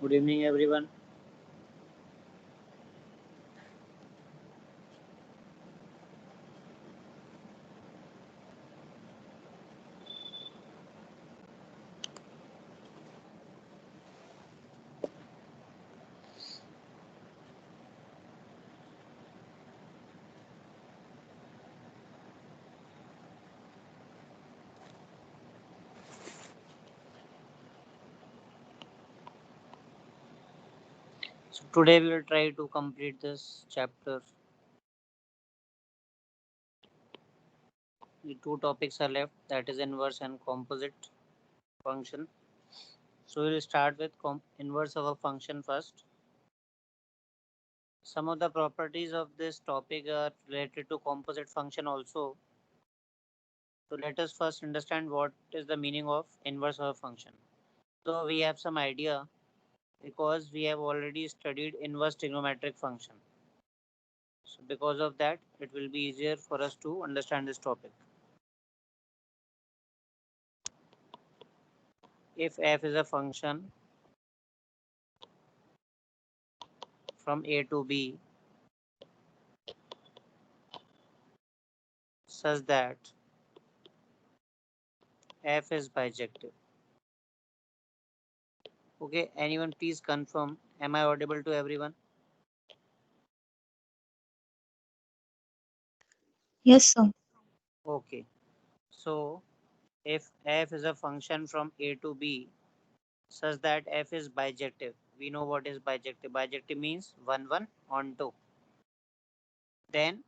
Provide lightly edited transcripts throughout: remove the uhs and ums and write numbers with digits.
Good evening, everyone. So today we will try to complete this chapter. The two topics are left, that is inverse and composite function. So we will start with inverse of a function first. Some of the properties of this topic are related to composite function also. So let us first understand what is the meaning of inverse of a function. So we have some idea because we have already studied inverse trigonometric function. So because of that, it will be easier for us to understand this topic. If f is a function from a to b such that f is bijective. Okay, anyone please confirm, am I audible to everyone? Yes, sir. Okay, so if f is a function from a to b such that f is bijective, we know what is bijective. Bijective means 1 1 on 2. Then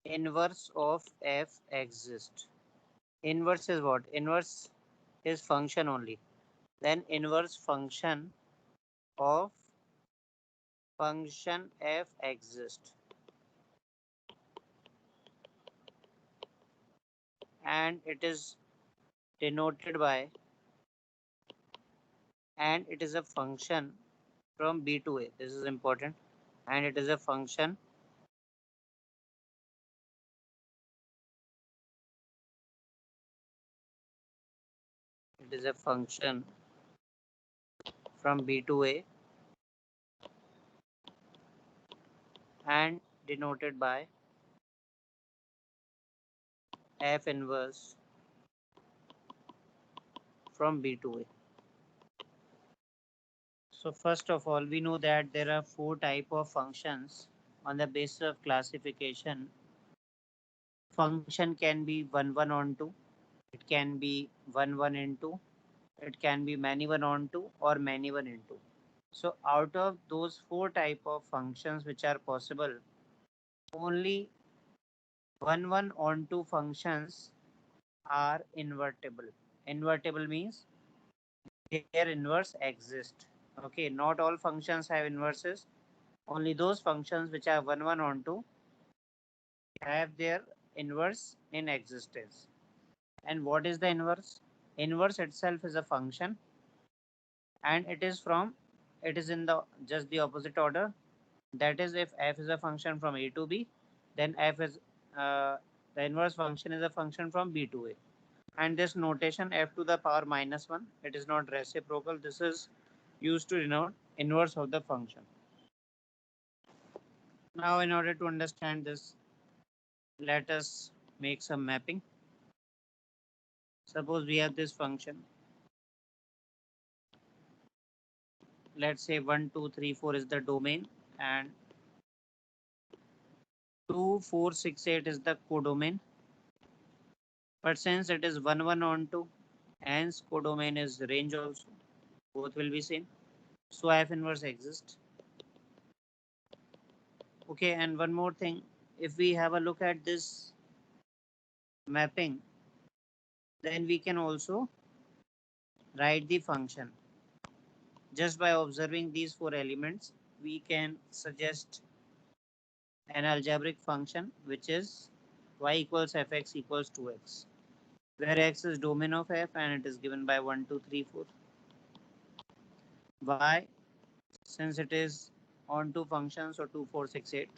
inverse of f exists. Inverse is what? Inverse is function only. Then inverse function of function f exists, and it is denoted by, and it is a function from b to a. This is important. And it is a function it is a function from b to a and denoted by f inverse from b to a. So first of all, we know that there are four type of functions. On the basis of classification, function can be 1 1 on 2, it can be 1 1 into, it can be many 1 on 2 or many 1 into. So out of those four type of functions which are possible, only 1 1 on 2 functions are invertible. Invertible means their inverse exists. Okay, not all functions have inverses. Only those functions which are 1 1 on 2 have their inverse in existence. And what is the inverse? Inverse itself is a function, and it is in the just the opposite order. That is, if f is a function from a to b, then f is the inverse function is a function from b to a. And this notation f to the power minus 1, it is not reciprocal. This is used to denote inverse of the function. Now in order to understand this, let us make some mapping. Suppose we have this function. Let's say 1 2 3 4 is the domain, and 2 4 6 8 is the codomain. But since it is 1 1 on 2, hence codomain is range also. Both will be same. So f inverse exists. Okay, and one more thing. If we have a look at this mapping, then we can also write the function. Just by observing these four elements, we can suggest an algebraic function which is y equals fx equals 2x, where x is domain of f and it is given by 1 2 3 4. Y, since it is on two functions, so 2 4 6 8,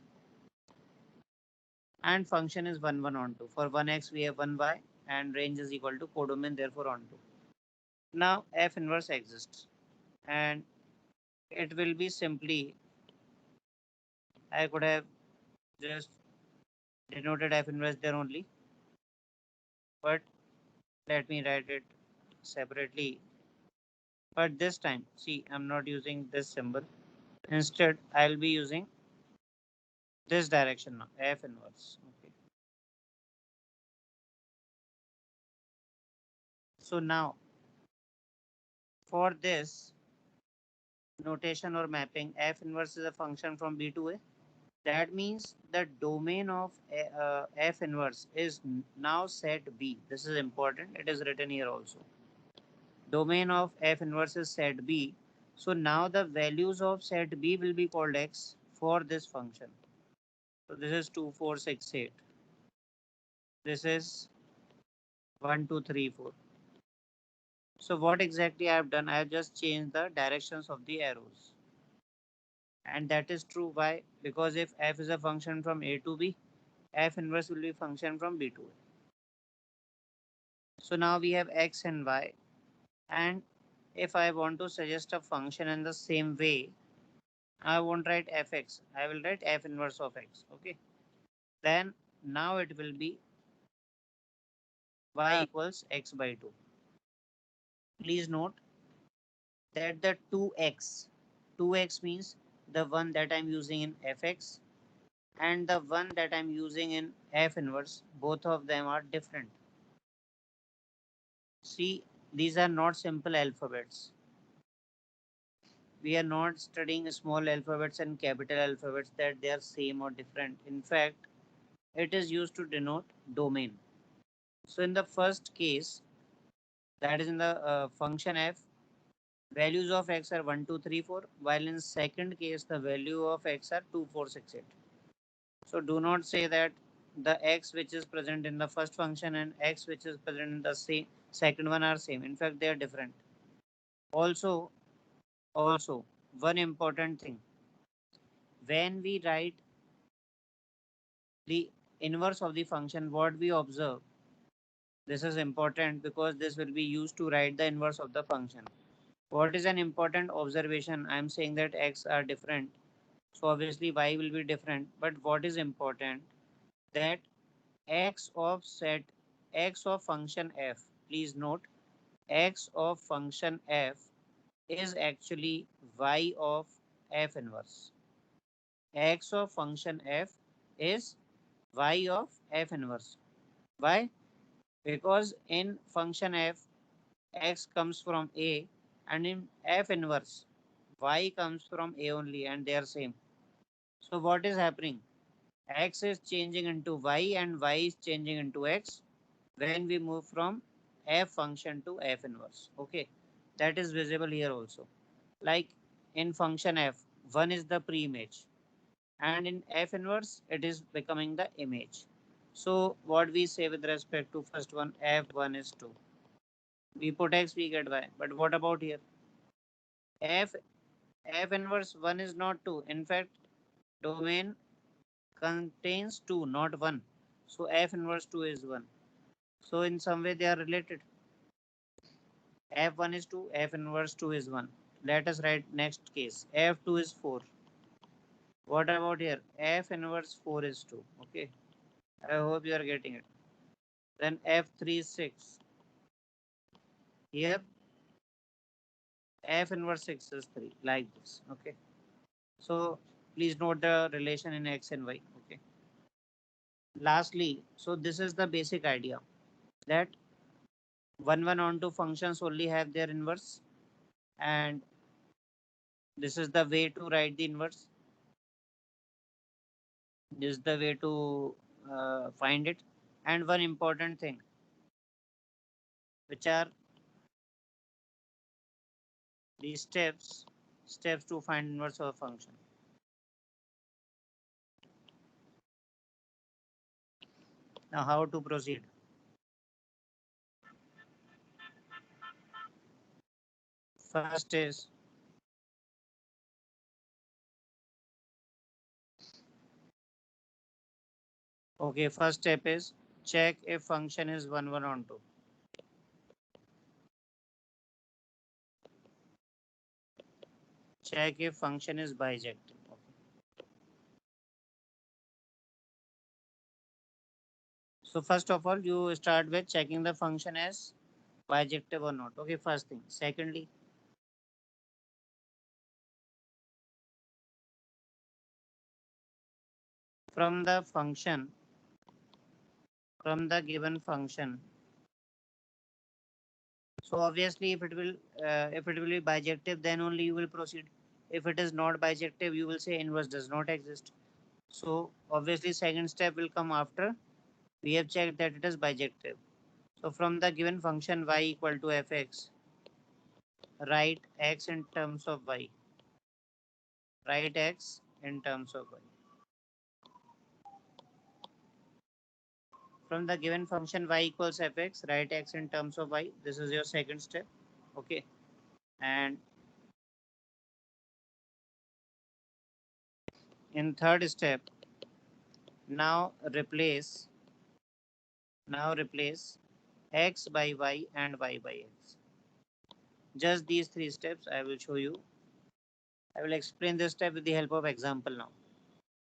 and function is 1 1 on 2. For 1x we have 1y, and range is equal to codomain, therefore on 2. Now f inverse exists, and it will be simply, I could have just denoted F inverse there only, but let me write it separately. But this time, see, I'm not using this symbol. Instead, I'll be using this direction now, F inverse. Okay. So now, for this notation or mapping, F inverse is a function from B to A. That means the domain of F inverse is now set B. This is important. It is written here also. Domain of F inverse is set B. So now the values of set B will be called X for this function. So this is 2, 4, 6, 8. This is 1, 2, 3, 4. So what exactly I have done? I have just changed the directions of the arrows. And that is true. Why? Because if F is a function from A to B, F inverse will be function from B to A. So now we have X and Y. And if I want to suggest a function in the same way, I won't write fx. I will write f inverse of x. Okay. Then now it will be y equals x by 2. Please note that the 2x means the one that I'm using in fx and the one that I'm using in f inverse. Both of them are different. See, these are not simple alphabets. We are not studying small alphabets and capital alphabets that they are same or different. In fact, it is used to denote domain. So in the first case, that is in the function f, values of x are 1, 2, 3, 4, while in second case, the value of x are 2, 4, 6, 8. So do not say that the x which is present in the first function and x which is present in the second one are same. In fact, they are different. Also, one important thing, when we write the inverse of the function, what we observe, this is important because this will be used to write the inverse of the function. What is an important observation? I am saying that x are different. So obviously y will be different. But what is important? That x of function f, please note, x of function f is actually y of f inverse. X of function f is y of f inverse. Why? Because in function f, x comes from a, and in f inverse, y comes from a only, and they are same. So what is happening? X is changing into y and y is changing into x when we move from f function to f inverse. Okay, that is visible here also. Like in function f, 1 is the pre-image, and in f inverse, it is becoming the image. So what we say with respect to first one, f1 is 2. We put x, we get y. But what about here? F F inverse 1 is not 2. In fact, domain contains 2, not 1. So F inverse 2 is 1. So in some way they are related. F1 is 2, F inverse 2 is 1. Let us write next case. F2 is 4. What about here? F inverse 4 is 2. Okay. I hope you are getting it. Then F3 is 6. Here F inverse 6 is 3. Like this. Okay. So please note the relation in X and Y. Okay. Lastly, so this is the basic idea that one onto functions only have their inverse, and this is the way to write the inverse. This is the way to find it. And one important thing, which are the steps to find inverse of a function. Now how to proceed? First is, okay, first step is check if function is 1 onto. check if function is bijective. Okay. So first of all, you start with checking the function as bijective or not. Okay, first thing. Secondly, from the function, from the given function. So obviously, if it will be bijective, then only you will proceed. If it is not bijective, you will say inverse does not exist. So obviously, second step will come after we have checked that it is bijective. So from the given function y equal to fx, write x in terms of y. Write x in terms of y. From the given function y equals fx, write x in terms of y. This is your second step. Okay. And in third step, now replace x by y and y by x. Just these three steps I will show you. I will explain this step with the help of example now.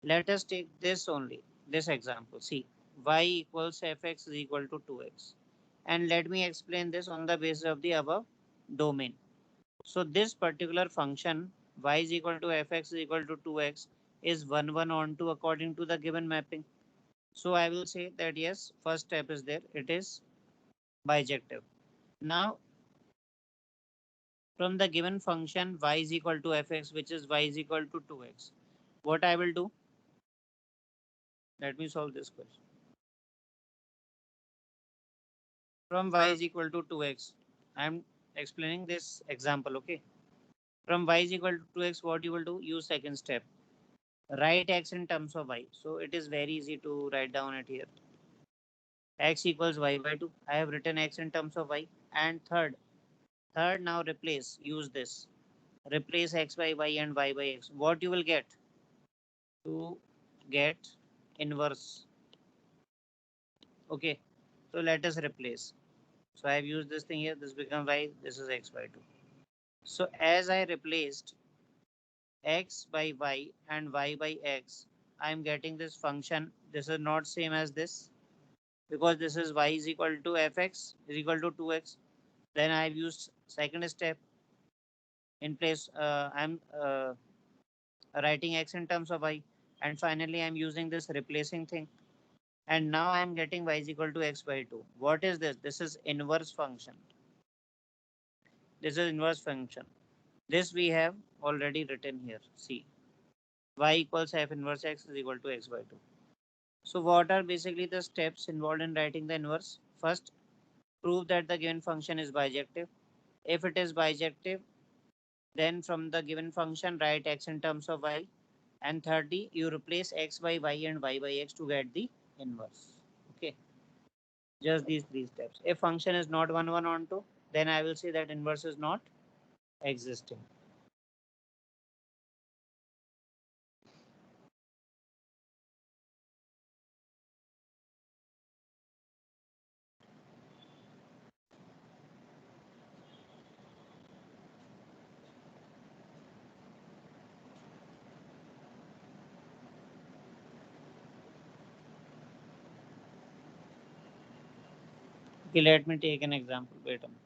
Let us take this only, this example. See, y equals fx is equal to 2x. And let me explain this on the basis of the above domain. So this particular function y is equal to fx is equal to 2x is 1 1 on 2 according to the given mapping. So I will say that yes, first step is there. It is bijective. Now from the given function y is equal to fx, which is y is equal to 2x, what I will do? Let me solve this question. From y is equal to 2x, I am explaining this example. Okay. From y is equal to 2x, what you will do? Use second step. Write x in terms of y. So it is very easy to write down it here. X equals y by 2. I have written x in terms of y. And third now replace. Use this. Replace x by y and y by x. What you will get? To get inverse. Okay. So let us replace. So I have used this thing here. This becomes y. This is x by 2. So as I replaced x by y and y by x, I am getting this function. This is not same as this because this is y is equal to fx is equal to 2x. Then I have used second step. In place, I'm writing x in terms of y. And finally, I'm using this replacing thing. And now I'm getting y is equal to x by 2. What is this? This is inverse function. This is inverse function. This we have already written here. See, y equals f inverse x is equal to x by 2. So what are basically the steps involved in writing the inverse? First, prove that the given function is bijective. If it is bijective, then from the given function, write x in terms of y. And thirdly, you replace x by y and y by x to get the inverse. Okay, just these three steps. If function is not 1 1 on 2, then I will say that inverse is not existing. Okay, let me take an example. Wait a minute.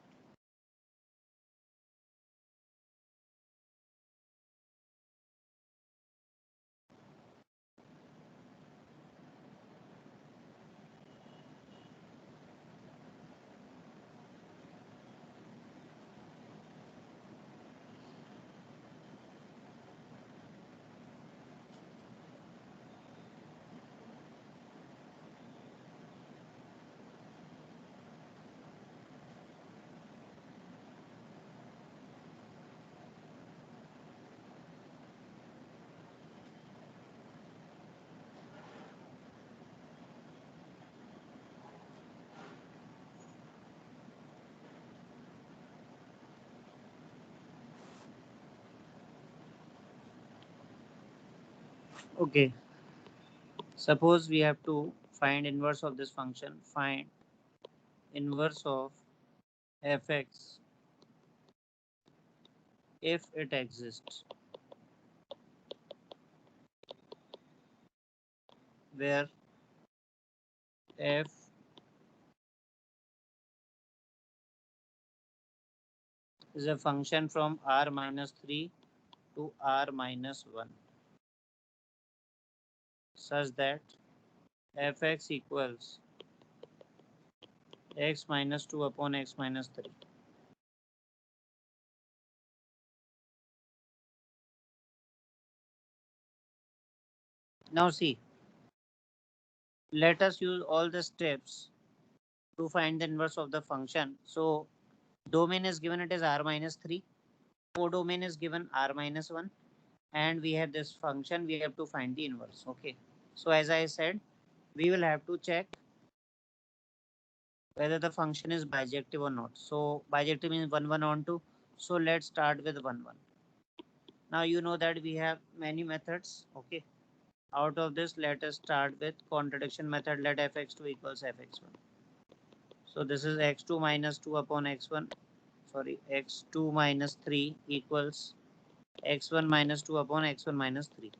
Okay, suppose we have to find inverse of this function. Find inverse of fx if it exists. where f is a function from r minus 3 to r minus 1 such that fx equals x minus 2 upon x minus 3. Now see, let us use all the steps to find the inverse of the function. So domain is given, it is r minus 3. Codomain is given r minus 1. And we have this function, we have to find the inverse. Okay. So as I said, we will have to check whether the function is bijective or not. So bijective means 1 1 on 2. So let's start with 1 1. Now you know that we have many methods. Okay. Out of this, let us start with contradiction method. Let fx2 equals fx1. So this is x2 minus 2 upon x1. Sorry, x2 minus 3 equals x1 minus 2 upon x1 minus 3.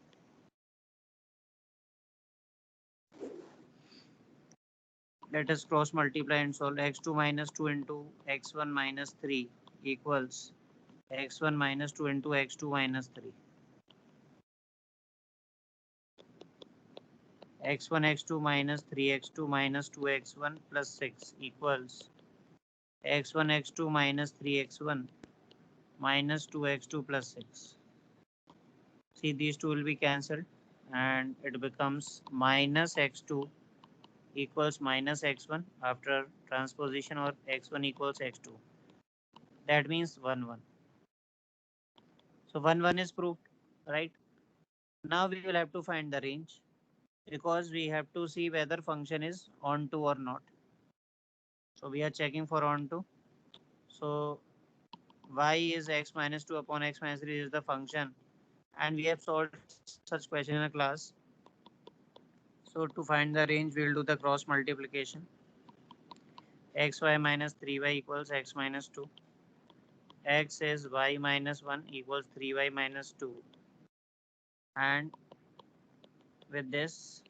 Let us cross multiply and solve. X2 minus 2 into x1 minus 3 equals x1 minus 2 into x2 minus 3. X1 x2 minus 3 x2 minus 2 x1 plus 6 equals x1 x2 minus 3 x1 minus 2 x2 plus 6. See, these two will be cancelled and it becomes minus x2 equals minus x1 after transposition, or x1 equals x2. That means 1 1. So 1 1 is proved, right? Now we will have to find the range because we have to see whether function is onto or not. So we are checking for onto. So y is x minus 2 upon x minus 3 is the function, and we have solved such question in a class. So to find the range, we will do the cross multiplication. Xy minus 3y equals x minus 2. X is y minus 1 equals 3y minus 2. And with this,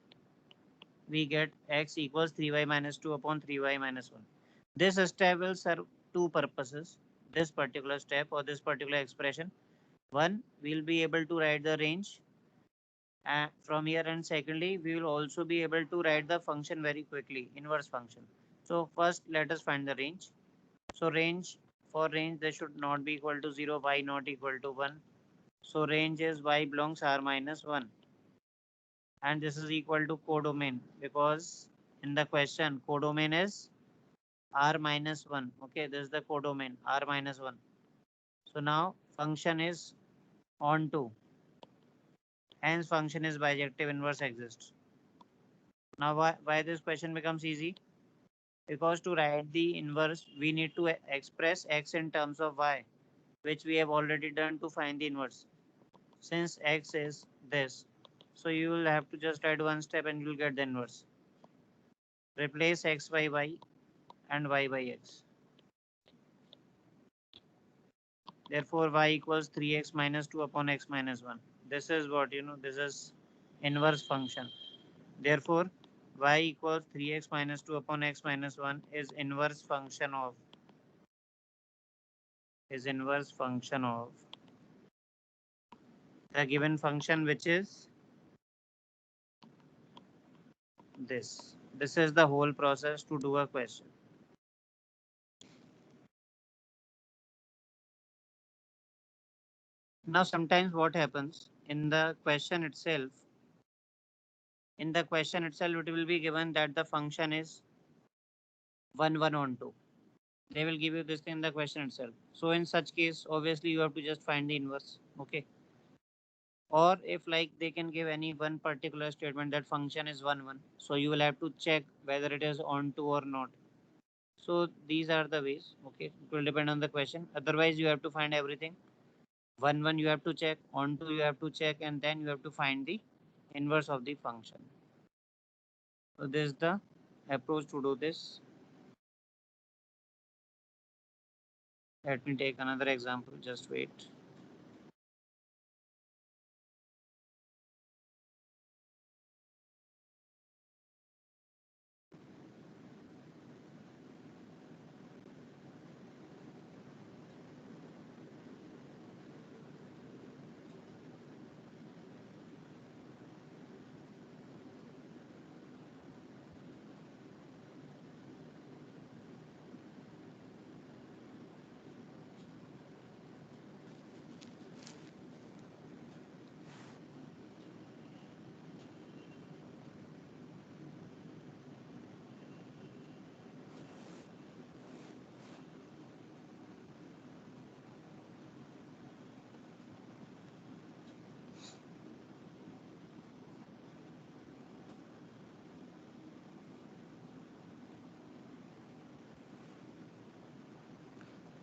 we get x equals 3y minus 2 upon 3y minus 1. This step will serve two purposes. This particular step or this particular expression. One, we'll be able to write the range from here, and secondly, we will also be able to write the function very quickly, inverse function. So first, let us find the range. So range, for range, they should not be equal to 0, y not equal to 1. So range is y belongs r minus 1. And this is equal to codomain because in the question, codomain is r minus 1. Okay, this is the codomain, r minus 1. So now function is onto. Hence function is bijective, inverse exists. Now why this question becomes easy? Because to write the inverse, we need to express x in terms of y, which we have already done to find the inverse. Since x is this, so you will have to just write one step and you will get the inverse. Replace x by y and y by x. Therefore, y equals 3x minus 2 upon x minus 1. This is what, this is inverse function. Therefore, y equals 3x minus 2 upon x minus 1 is inverse function of the given function, which is this. This is the whole process to do a question. Now, sometimes what happens in the question itself, it will be given that the function is 1 1 on 2. They will give you this thing in the question itself. So in such case, obviously you have to just find the inverse. Okay. Or if like they can give any one particular statement that function is 1 1. So you will have to check whether it is onto or not. So these are the ways. Okay. It will depend on the question. Otherwise, you have to find everything. 1 1 you have to check, onto you have to check, and then you have to find the inverse of the function. So this is the approach to do this. Let me take another example. Just wait.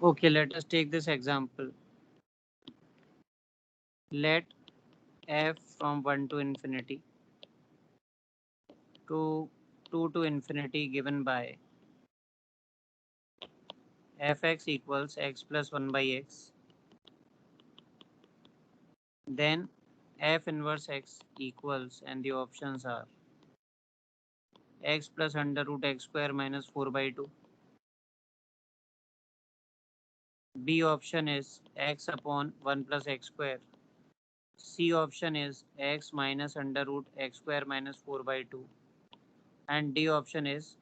Okay, let us take this example. Let f from 1 to infinity to 2 to infinity given by fx equals x plus 1 by x. Then f inverse x equals, and the options are x plus under root x square minus 4 by 2. B option is x upon 1 plus x square. C option is x minus under root x square minus 4 by 2. And D option is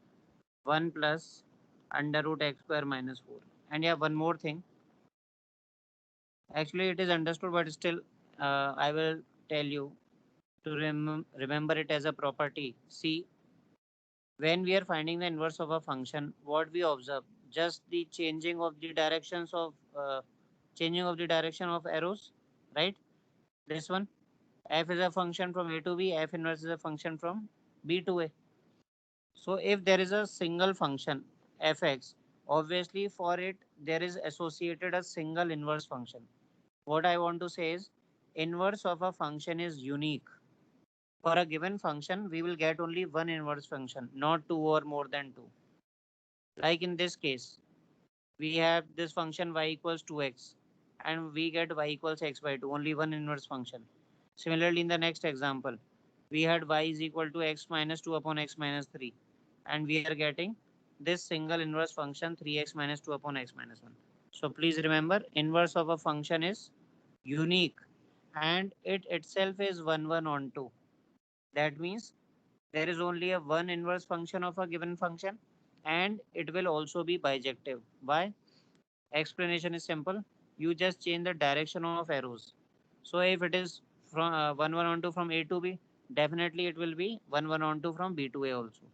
1 plus under root x square minus 4. And yeah, one more thing. Actually, it is understood, but still, I will tell you to remember it as a property. See, when we are finding the inverse of a function, what we observe, just the changing of the directions of changing of the direction of arrows, right? This one, f is a function from a to b, f inverse is a function from b to a. So if there is a single function fx, obviously for it there is associated a single inverse function. What I want to say is inverse of a function is unique. For a given function, we will get only one inverse function, not two or more than two. Like in this case, we have this function y equals 2x and we get y equals x by 2, only one inverse function. Similarly, in the next example, we had y is equal to x minus 2 upon x minus 3 and we are getting this single inverse function 3x minus 2 upon x minus 1. So please remember, inverse of a function is unique and it itself is 1 1 on 2. That means there is only a one inverse function of a given function and it will also be bijective. Why? Explanation is simple. You just change the direction of arrows. So if it is from 1 1 on 2 from A to B, definitely it will be 1 1 on 2 from B to A also.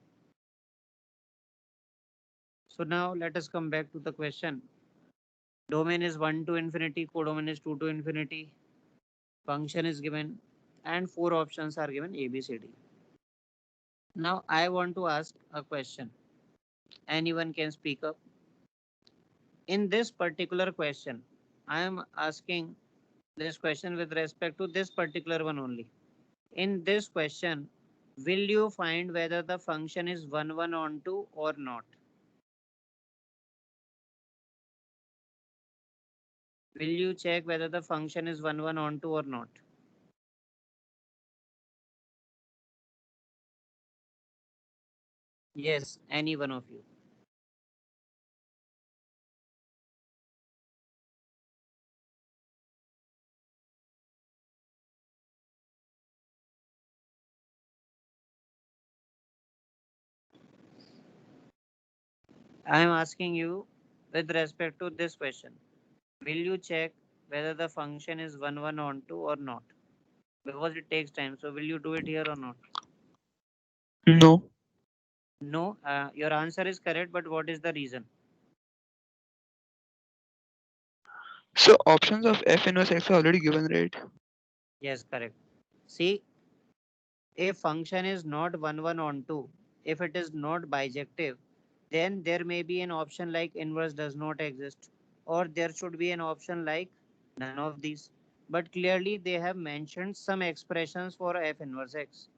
So now let us come back to the question. Domain is 1 to infinity, codomain is 2 to infinity, function is given, and four options are given A, B, C, D. Now I want to ask a question. Anyone can speak up. In this particular question, I am asking this question with respect to this particular one only. In this question, will you find whether the function is 1 1 on 2 or not? Will you check whether the function is 1 1 on 2 or not? Yes, any one of you. I am asking you with respect to this question. Will you check whether the function is 1 1 on 2 or not? Because it takes time. So will you do it here or not? No. No, your answer is correct, but what is the reason? So options of f inverse x are already given, right? Yes, correct. See, if function is not 1 1 on 2, if it is not bijective, then there may be an option like inverse does not exist, or there should be an option like none of these. But clearly they have mentioned some expressions for f inverse x.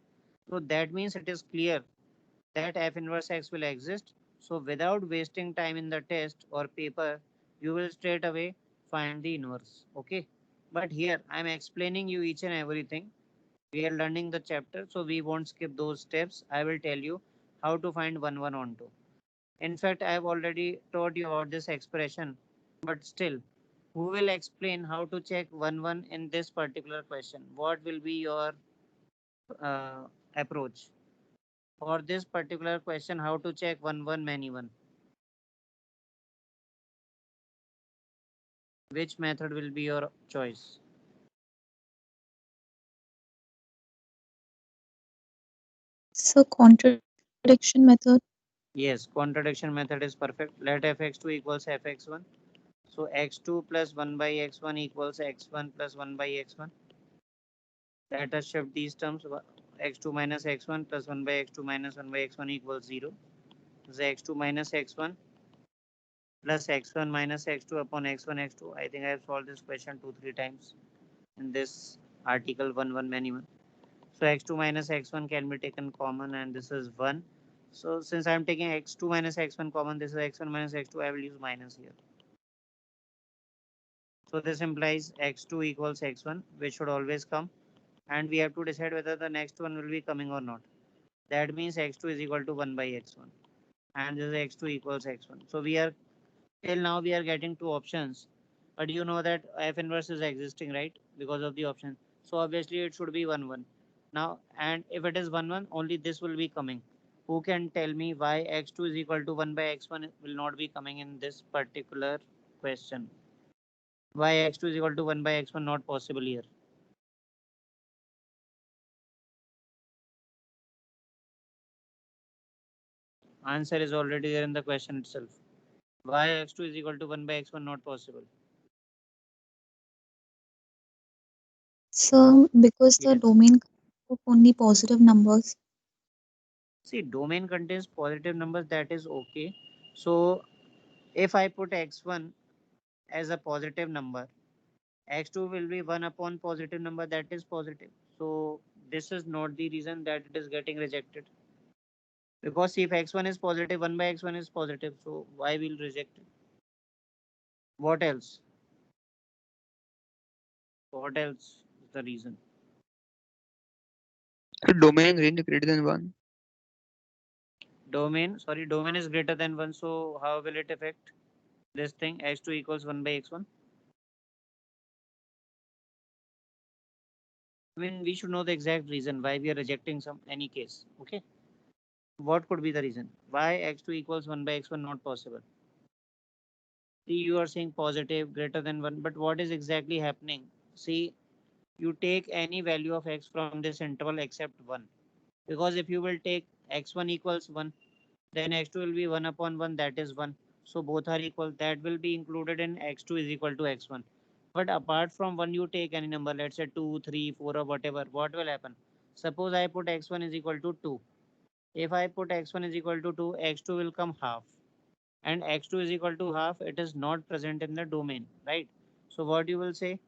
So that means it is clear that f inverse x will exist. So without wasting time in the test or paper, you will straight away find the inverse. Okay. But here I am explaining you each and everything. We are learning the chapter, so we won't skip those steps. I will tell you how to find 1 1 on 2. In fact, I have already told you about this expression, but still, who will explain how to check 1 1 in this particular question? What will be your uh, approach? For this particular question, how to check 1 1 many 1? Which method will be your choice? So contradiction method. Yes, contradiction method is perfect. Let fx2 equals fx1. So x2 plus 1 by x1 equals x1 plus 1 by x1. Let us shift these terms. X2 minus x1 plus 1 by x2 minus 1 by x1 equals 0. So x2 minus x1 plus x1 minus x2 upon x1 x2. I think I have solved this question 2-3 times in this article 1 many one. So x2 minus x1 can be taken common and this is 1. So since I am taking x2 minus x1 common, this is x1 minus x2, I will use minus here. So this implies x2 equals x1, which should always come. And we have to decide whether the next one will be coming or not. That means x2 is equal to 1 by x1. And this is x2 equals x1. So we are, till now we are getting two options. But you know that f inverse is existing, right? Because of the option. So obviously it should be 1 1. Now, and if it is 1 1, only this will be coming. Who can tell me why x2 is equal to 1 by x1 will not be coming in this particular question? Why x2 is equal to 1 by x1 not possible here? Answer is already there in the question itself. Why x2 is equal to 1 by x1 not possible? So because the Yes. domain of only positive numbers. See, domain contains positive numbers, that is okay. So if I put x1 as a positive number, x2 will be 1 upon positive number, that is positive. So this is not the reason that it is getting rejected. Because if x1 is positive, 1 by x1 is positive. So why will reject it? What else? What else is the reason? So domain range is greater than 1. Domain is greater than 1. So how will it affect this thing? x2 equals 1 by x1. I mean, we should know the exact reason why we are rejecting some any case. Okay. What could be the reason? Why x2 equals 1 by x1 not possible? See, you are saying positive greater than 1, but what is exactly happening? See, you take any value of x from this interval except 1. Because if you will take x1 equals 1, then x2 will be 1 upon 1, that is 1. So both are equal. That will be included in x2 is equal to x1. But apart from 1, you take any number, let's say 2, 3, 4 or whatever. What will happen? Suppose I put x1 is equal to 2. If I put x1 is equal to 2, x2 will come half. And x2 is equal to half, it is not present in the domain, right? So what you will say?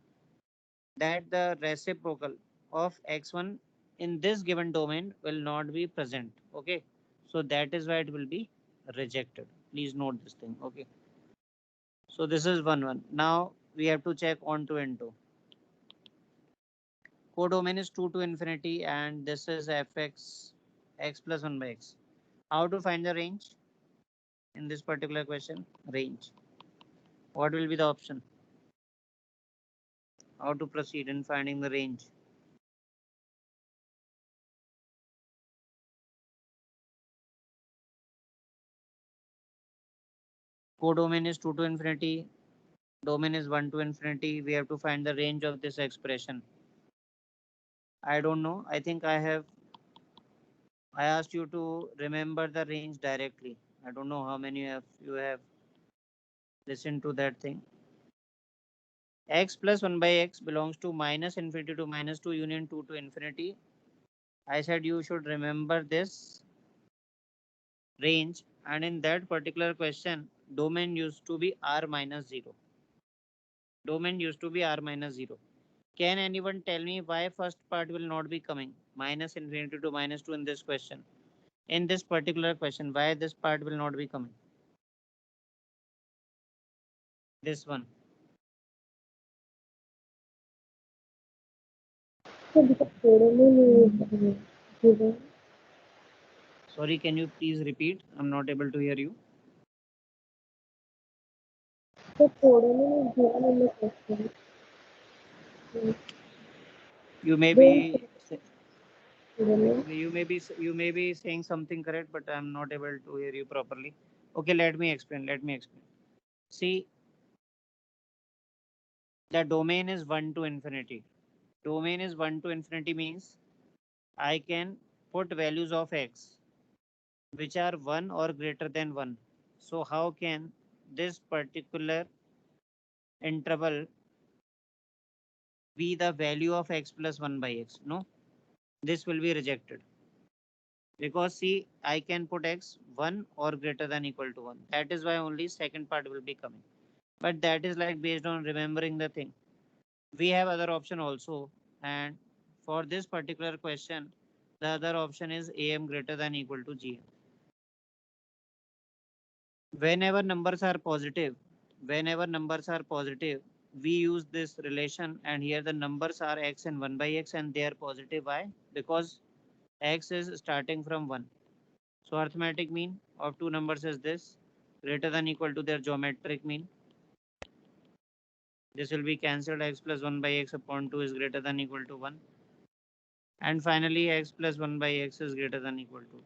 That the reciprocal of x1 in this given domain will not be present. Okay. So that is why it will be rejected. Please note this thing. Okay. So this is 1 1. Now we have to check on to n2. Codomain is 2 to infinity and this is fx x plus 1 by x. How to find the range in this particular question? Range. What will be the option? How to proceed in finding the range? Codomain is 2 to infinity. Domain is 1 to infinity. We have to find the range of this expression. I don't know. I think I asked you to remember the range directly. I don't know how many of you have listened to that thing. X plus 1 by x belongs to minus infinity to minus 2 union 2 to infinity. I said you should remember this range, and in that particular question, domain used to be r minus 0. Domain used to be r minus 0. Can anyone tell me why first part will not be coming? Minus infinity to minus 2 in this question. In this particular question, why this part will not be coming? This one. So because Codomain is given, Sorry, can you please repeat? I'm not able to hear you. so Codomain is given in the question. You may Don't be Codomain. you may be saying something correct, but I'm not able to hear you properly. Okay, let me explain. Let me explain. See, the domain is 1 to infinity. Domain is 1 to infinity means I can put values of x which are 1 or greater than 1. So how can this particular interval be the value of x plus 1 by x? No, this will be rejected. Because see, I can put x 1 or greater than equal to 1. That is why only second part will be coming. But that is like based on remembering the thing. We have other option also, and for this particular question, the other option is am greater than equal to gm. Whenever numbers are positive, whenever numbers are positive, we use this relation, and here the numbers are x and 1 by x, and they are positive. Why? Because x is starting from 1. So arithmetic mean of two numbers is this, greater than equal to their geometric mean. This will be cancelled, x plus 1 by x upon 2 is greater than equal to 1. And finally x plus 1 by x is greater than equal to 2.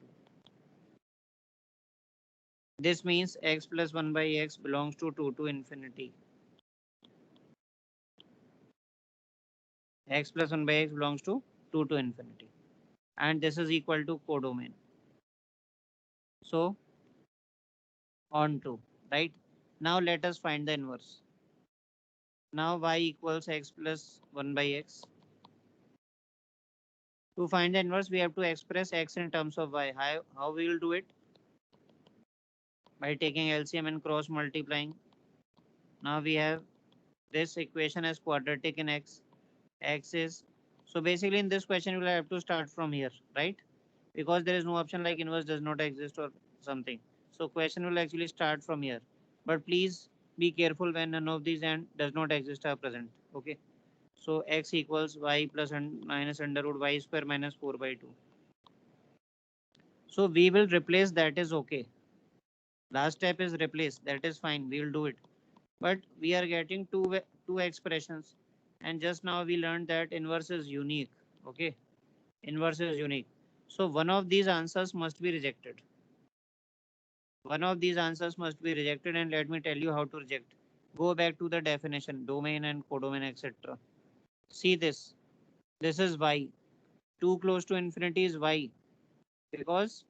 This means x plus 1 by x belongs to 2 to infinity. X plus 1 by x belongs to 2 to infinity. And this is equal to codomain. So on to, right? Now let us find the inverse. Now y equals x plus 1 by x. To find the inverse, we have to express x in terms of y. How we will do it? By taking LCM and cross multiplying. Now we have this equation as quadratic in x. X is, so basically in this question you will have to start from here, right? Because there is no option like inverse does not exist or something. So question will actually start from here. But please be careful when none of these and does not exist are present. Okay. So x equals y plus and minus under root y square minus 4 by 2. So we will replace, that is okay. Last step is replace, that is fine, we will do it. But we are getting two expressions, and just now we learned that inverse is unique. Okay, inverse is unique. So one of these answers must be rejected. One of these answers must be rejected, and let me tell you how to reject. Go back to the definition, domain and codomain, etc. See this. This is y. Too close to infinity is y, because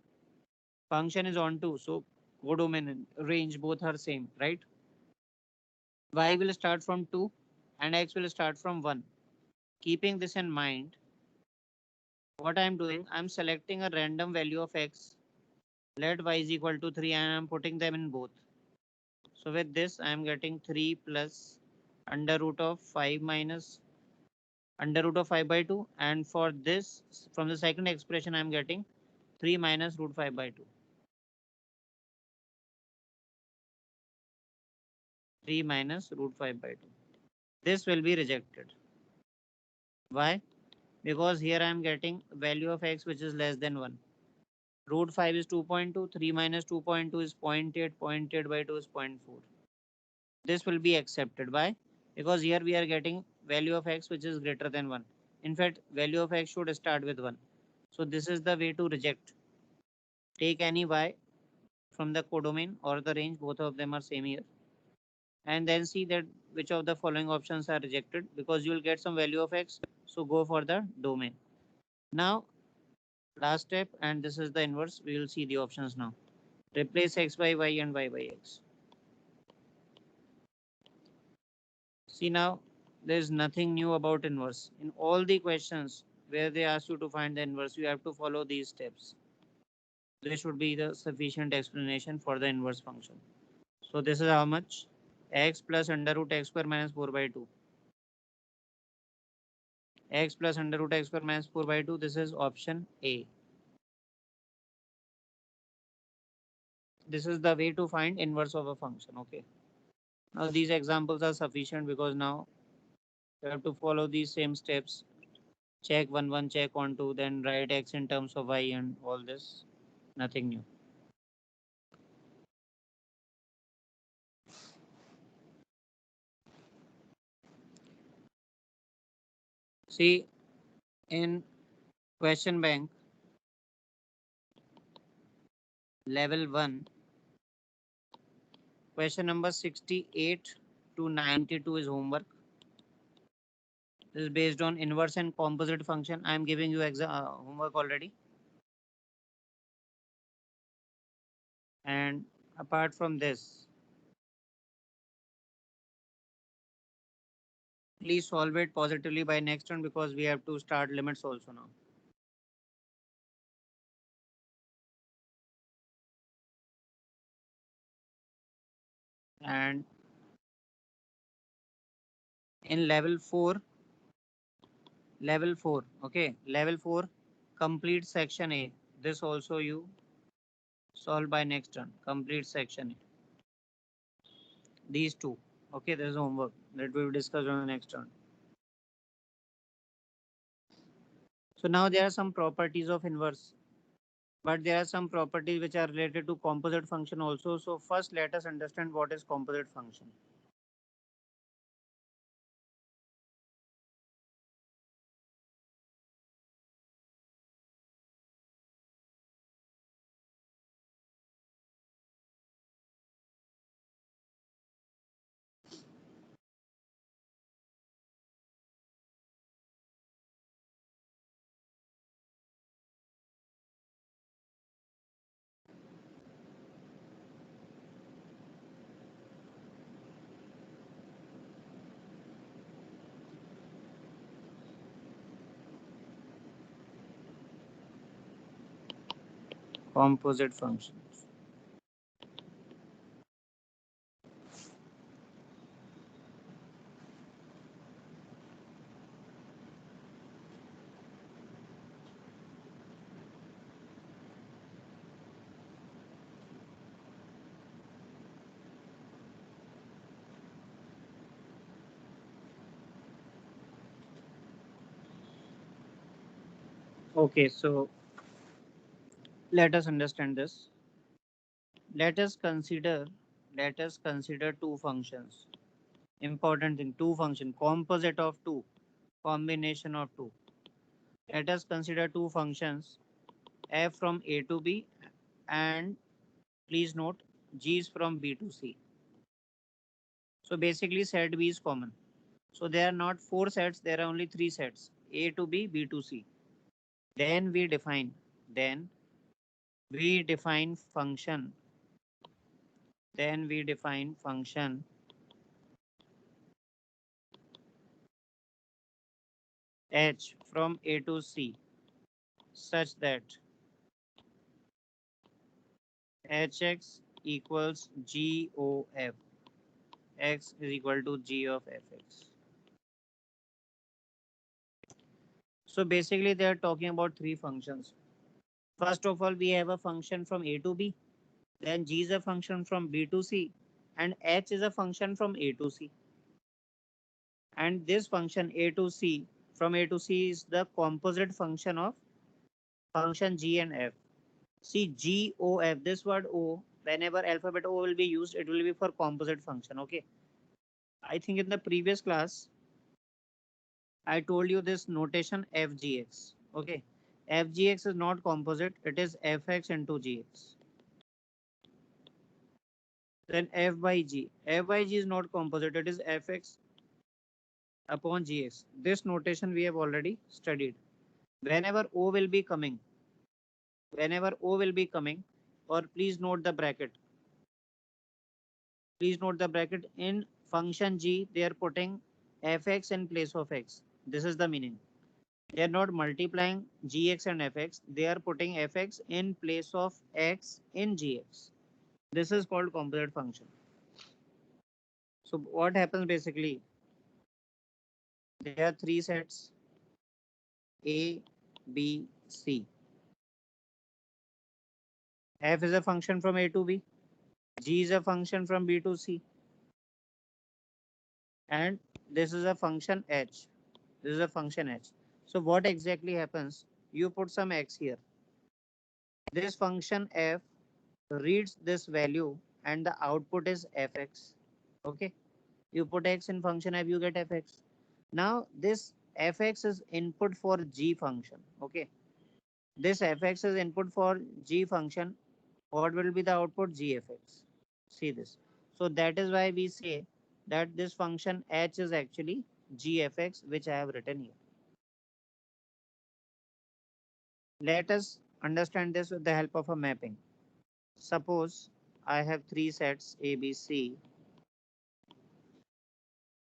function is onto. So codomain and range both are same, right? Y will start from 2 and x will start from 1. Keeping this in mind, what I am doing, I am selecting a random value of x. Let y is equal to 3 and I am putting them in both. So with this, I am getting 3 plus under root of 5 minus under root of 5 by 2. And for this, from the second expression, I am getting 3 minus root 5 by 2. 3 minus root 5 by 2. This will be rejected. Why? Because here I am getting value of x which is less than 1. Root 5 is 2.2, 3 minus 2.2 is 0.8, 0.8 by 2 is 0.4. This will be accepted. Why? Because here we are getting value of x which is greater than 1. In fact, value of x should start with 1. So this is the way to reject. Take any y from the codomain or the range, both of them are same here. And then see that which of the following options are rejected, because you will get some value of x. So go for the domain. Now, last step, and this is the inverse. We will see the options now. Replace x by y and y by x. See now, there is nothing new about inverse. In all the questions where they ask you to find the inverse, you have to follow these steps. This should be the sufficient explanation for the inverse function. So this is how much? X plus under root x square minus 4 by 2. X plus under root x square minus 4 by 2. This is option A. This is the way to find inverse of a function. Okay. Now these examples are sufficient, because now you have to follow these same steps. Check 1 check on 2, then write x in terms of y and all this. Nothing new. See, in question bank level 1, question number 68 to 92 is homework. This is based on inverse and composite function. I am giving you homework already. And apart from this, please solve it positively by next turn, because we have to start limits also now. And in level 4, okay, level 4, complete section A. This also you solve by next turn. Complete section A. These two. Okay, there is homework that we will discuss on the next turn. So now there are some properties of inverse, but there are some properties which are related to composite function also. So first let us understand what is composite function. Composite functions. Okay, so let us understand this. Let us consider two functions. Important thing, two function, composite of two, combination of two. Let us consider two functions, f from a to b, and please note g is from b to c. So basically set b is common. So there are not four sets, there are only three sets, a to b, b to c. Then we define function, h from a to c such that hx equals g of f, x is equal to g of fx. So basically they are talking about three functions. First of all, we have a function from a to b, then g is a function from b to c, and h is a function from a to c. And this function a to c, from a to c, is the composite function of function g and f. See, g, o, f, this word o, whenever alphabet o will be used, it will be for composite function. Okay. I think in the previous class, I told you this notation fgx. Okay. Fgx is not composite, it is fx into gx. Then f by g. F by g is not composite, it is fx upon gx. This notation we have already studied. Whenever o will be coming, or please note the bracket. Please note the bracket in function g, they are putting fx in place of x. This is the meaning. They are not multiplying gx and fx, they are putting fx in place of x in gx. This is called composite function. So what happens basically? There are three sets, A, B, C. F is a function from A to B. G is a function from B to C. And this is a function H. This is a function H. So what exactly happens? You put some X here. This function F reads this value and the output is Fx. Okay. You put X in function F, you get Fx. Now this Fx is input for G function. Okay. This Fx is input for G function. What will be the output? Gfx. See this. So that is why we say that this function h is actually gfx, which I have written here. Let us understand this with the help of a mapping. Suppose I have three sets A, B, C.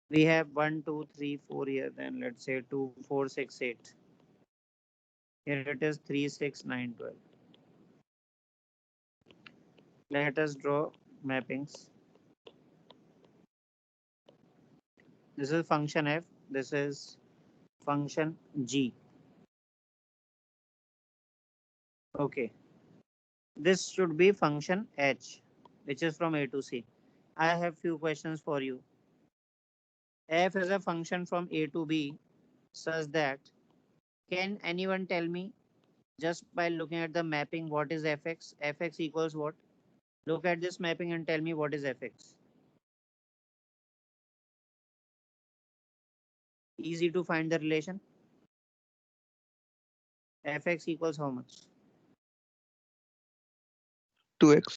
We have 1, 2, 3, 4 here. Then let's say 2, 4, 6, 8. Here it is 3, 6, 9, 12. Let us draw mappings. This is function f. This is function g. Okay. This should be function h, which is from a to c. I have few questions for you. F is a function from a to b such that, can anyone tell me just by looking at the mapping what is fx? Fx equals what? Look at this mapping and tell me what is fx. Easy to find the relation. Fx equals how much? 2x.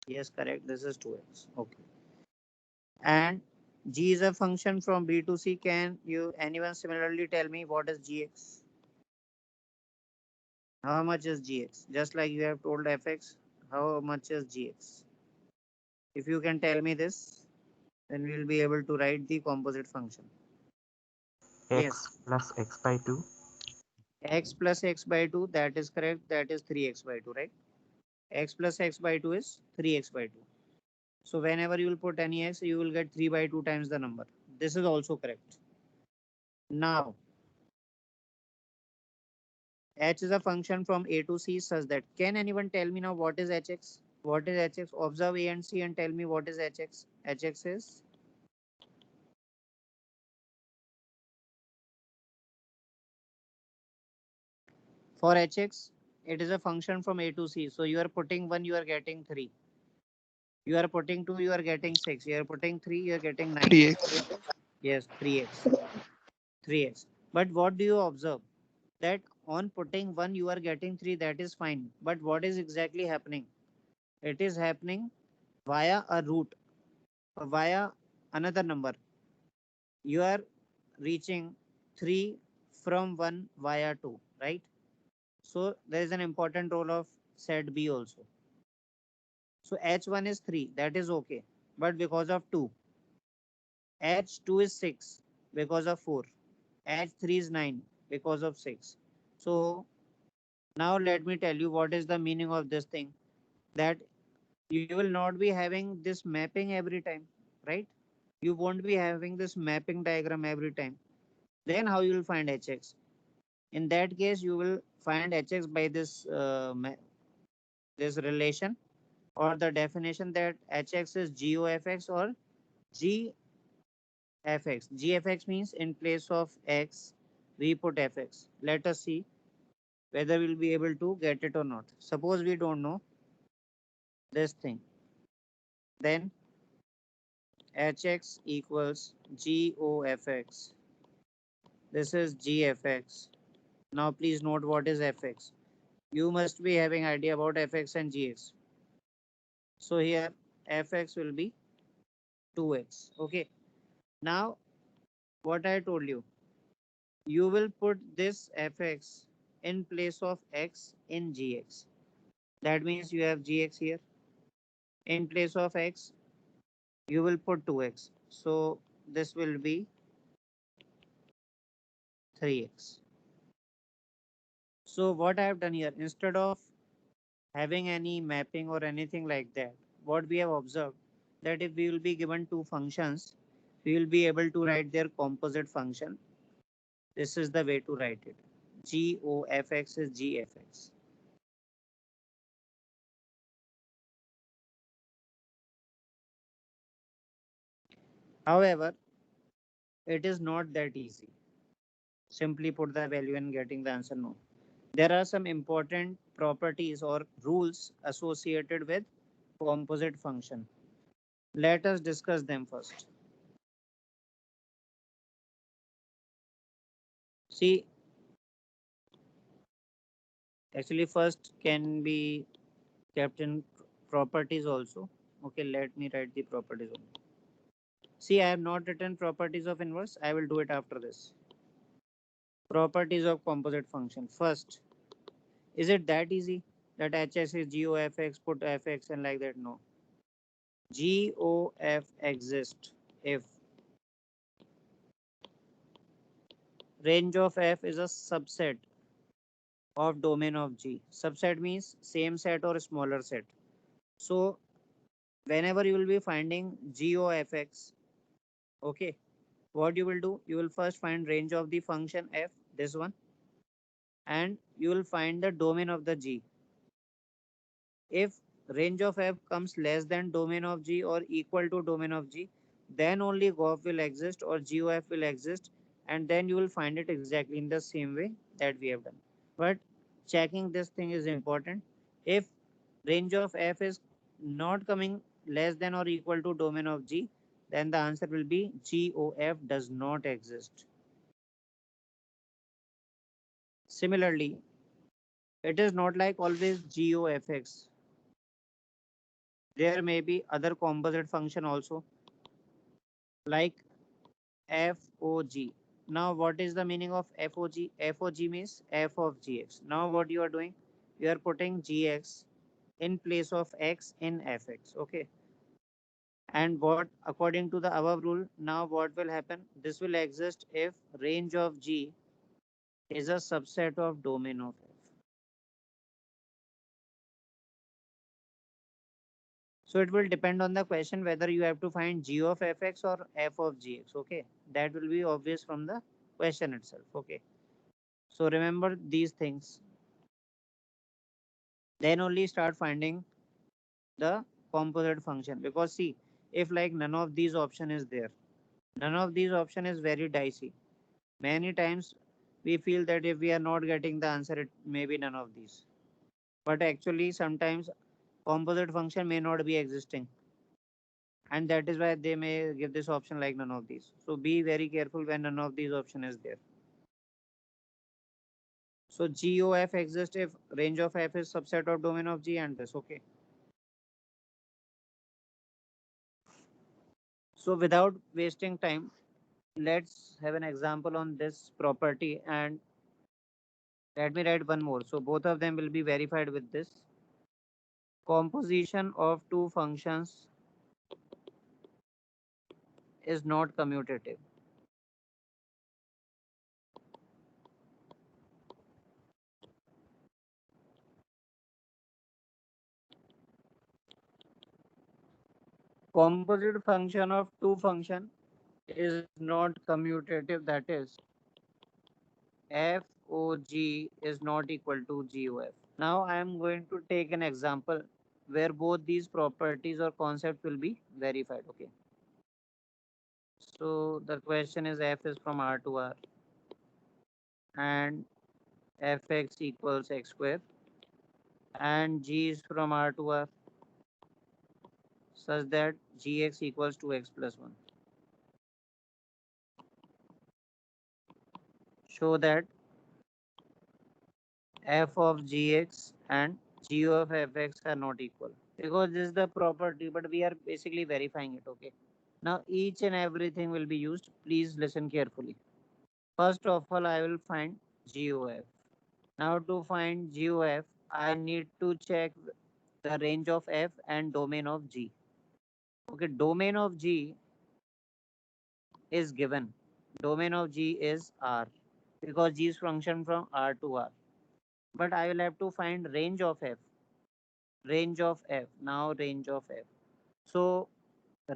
Yes, correct. This is 2x. Okay. And g is a function from b to c. Can you anyone similarly tell me what is gx? How much is gx? Just like you have told fx, how much is gx? If you can tell me this, then we will be able to write the composite function. Yes. X plus x by 2. X plus x by 2, that is correct. That is 3x by 2, right? X plus x by 2 is 3x by 2. So whenever you will put any x, you will get 3 by 2 times the number. This is also correct. Now, h is a function from a to c such that, can anyone tell me now what is hx? What is hx? Observe a and c and tell me what is hx. Hx is, for hx, it is a function from a to c. So you are putting 1, you are getting 3. You are putting 2, you are getting 6. You are putting 3, you are getting 9. 3x. Yes, 3x. 3x. But what do you observe? That on putting 1, you are getting 3. That is fine. But what is exactly happening? It is happening via a root, via another number. You are reaching 3 from 1 via 2, right? So there is an important role of set B also. So H1 is 3, that is okay. But because of 2, H2 is 6 because of 4. H3 is 9 because of 6. So now let me tell you what is the meaning of this thing. That you will not be having this mapping every time, right? You won't be having this mapping diagram every time. Then how you will find hx? In that case, you will find hx by this this relation or the definition that hx is g o f x or g f x. G f x means in place of x, we put fx. Let us see whether we'll be able to get it or not. Suppose we don't know this thing. Then hx equals gofx. This is gfx. Now please note what is fx. You must be having idea about fx and gx. So here fx will be 2x. Okay. Now what I told you, you will put this fx in place of x in gx. That means you have gx here. In place of x, you will put 2x. So this will be 3x. So what I have done here, instead of having any mapping or anything like that, what we have observed, that if we will be given two functions, we will be able to write their composite function. This is the way to write it. GOFX is GFX. However, it is not that easy. Simply put the value and getting the answer, no. There are some important properties or rules associated with composite function. Let us discuss them first. See, actually first can be kept in properties also. Okay, let me write the properties only. See, I have not written properties of inverse. I will do it after this. Properties of composite function. First, is it that easy that hs is GOFX, put fx and like that? No. GOF exists if range of f is a subset of domain of G. Subset means same set or smaller set. So whenever you will be finding GOFX, okay, What you will do, you will first find range of the function f, this one, and you will find the domain of the g. If range of f comes less than domain of g or equal to domain of g, then only gof will exist or gof will exist, and then you will find it exactly in the same way that we have done. But checking this thing is important. If range of f is not coming less than or equal to domain of g, then the answer will be gof does not exist. Similarly, it is not like always gofx. There may be other composite function also, like FOG. Now, what is the meaning of FOG? FOG means f of gx. Now, what you are doing? You are putting gx in place of x in fx. Okay. And what, according to the above rule, now what will happen? This will exist if range of g is a subset of domain of f. So it will depend on the question whether you have to find g of fx or f of gx. Okay. That will be obvious from the question itself. Okay. So remember these things. Then only start finding the composite function, because see, if like none of these option is there, none of these option is very dicey. Many times we feel that if we are not getting the answer, it may be none of these. But actually sometimes composite function may not be existing, and that is why they may give this option like none of these. So be very careful when none of these option is there. So GOF exists if range of f is subset of domain of G and this. Okay. So without wasting time, let's have an example on this property, and let me write one more. So both of them will be verified with this. Composition of two functions is not commutative. Composite function of two function is not commutative, that is FOG is not equal to GOF. Now I am going to take an example where both these properties or concept will be verified. Okay. So the question is f is from R to R and fx equals x square, and g is from R to R such that gx equals to x plus 1. Show that f of gx and g of fx are not equal, because this is the property, but we are basically verifying it. Okay. Now each and everything will be used. Please listen carefully. First of all, I will find GOF. Now to find GOF, I need to check the range of f and domain of G. Okay, domain of G is given. Domain of G is R, because G is function from R to R. But I will have to find range of f. Range of f. Now range of f. So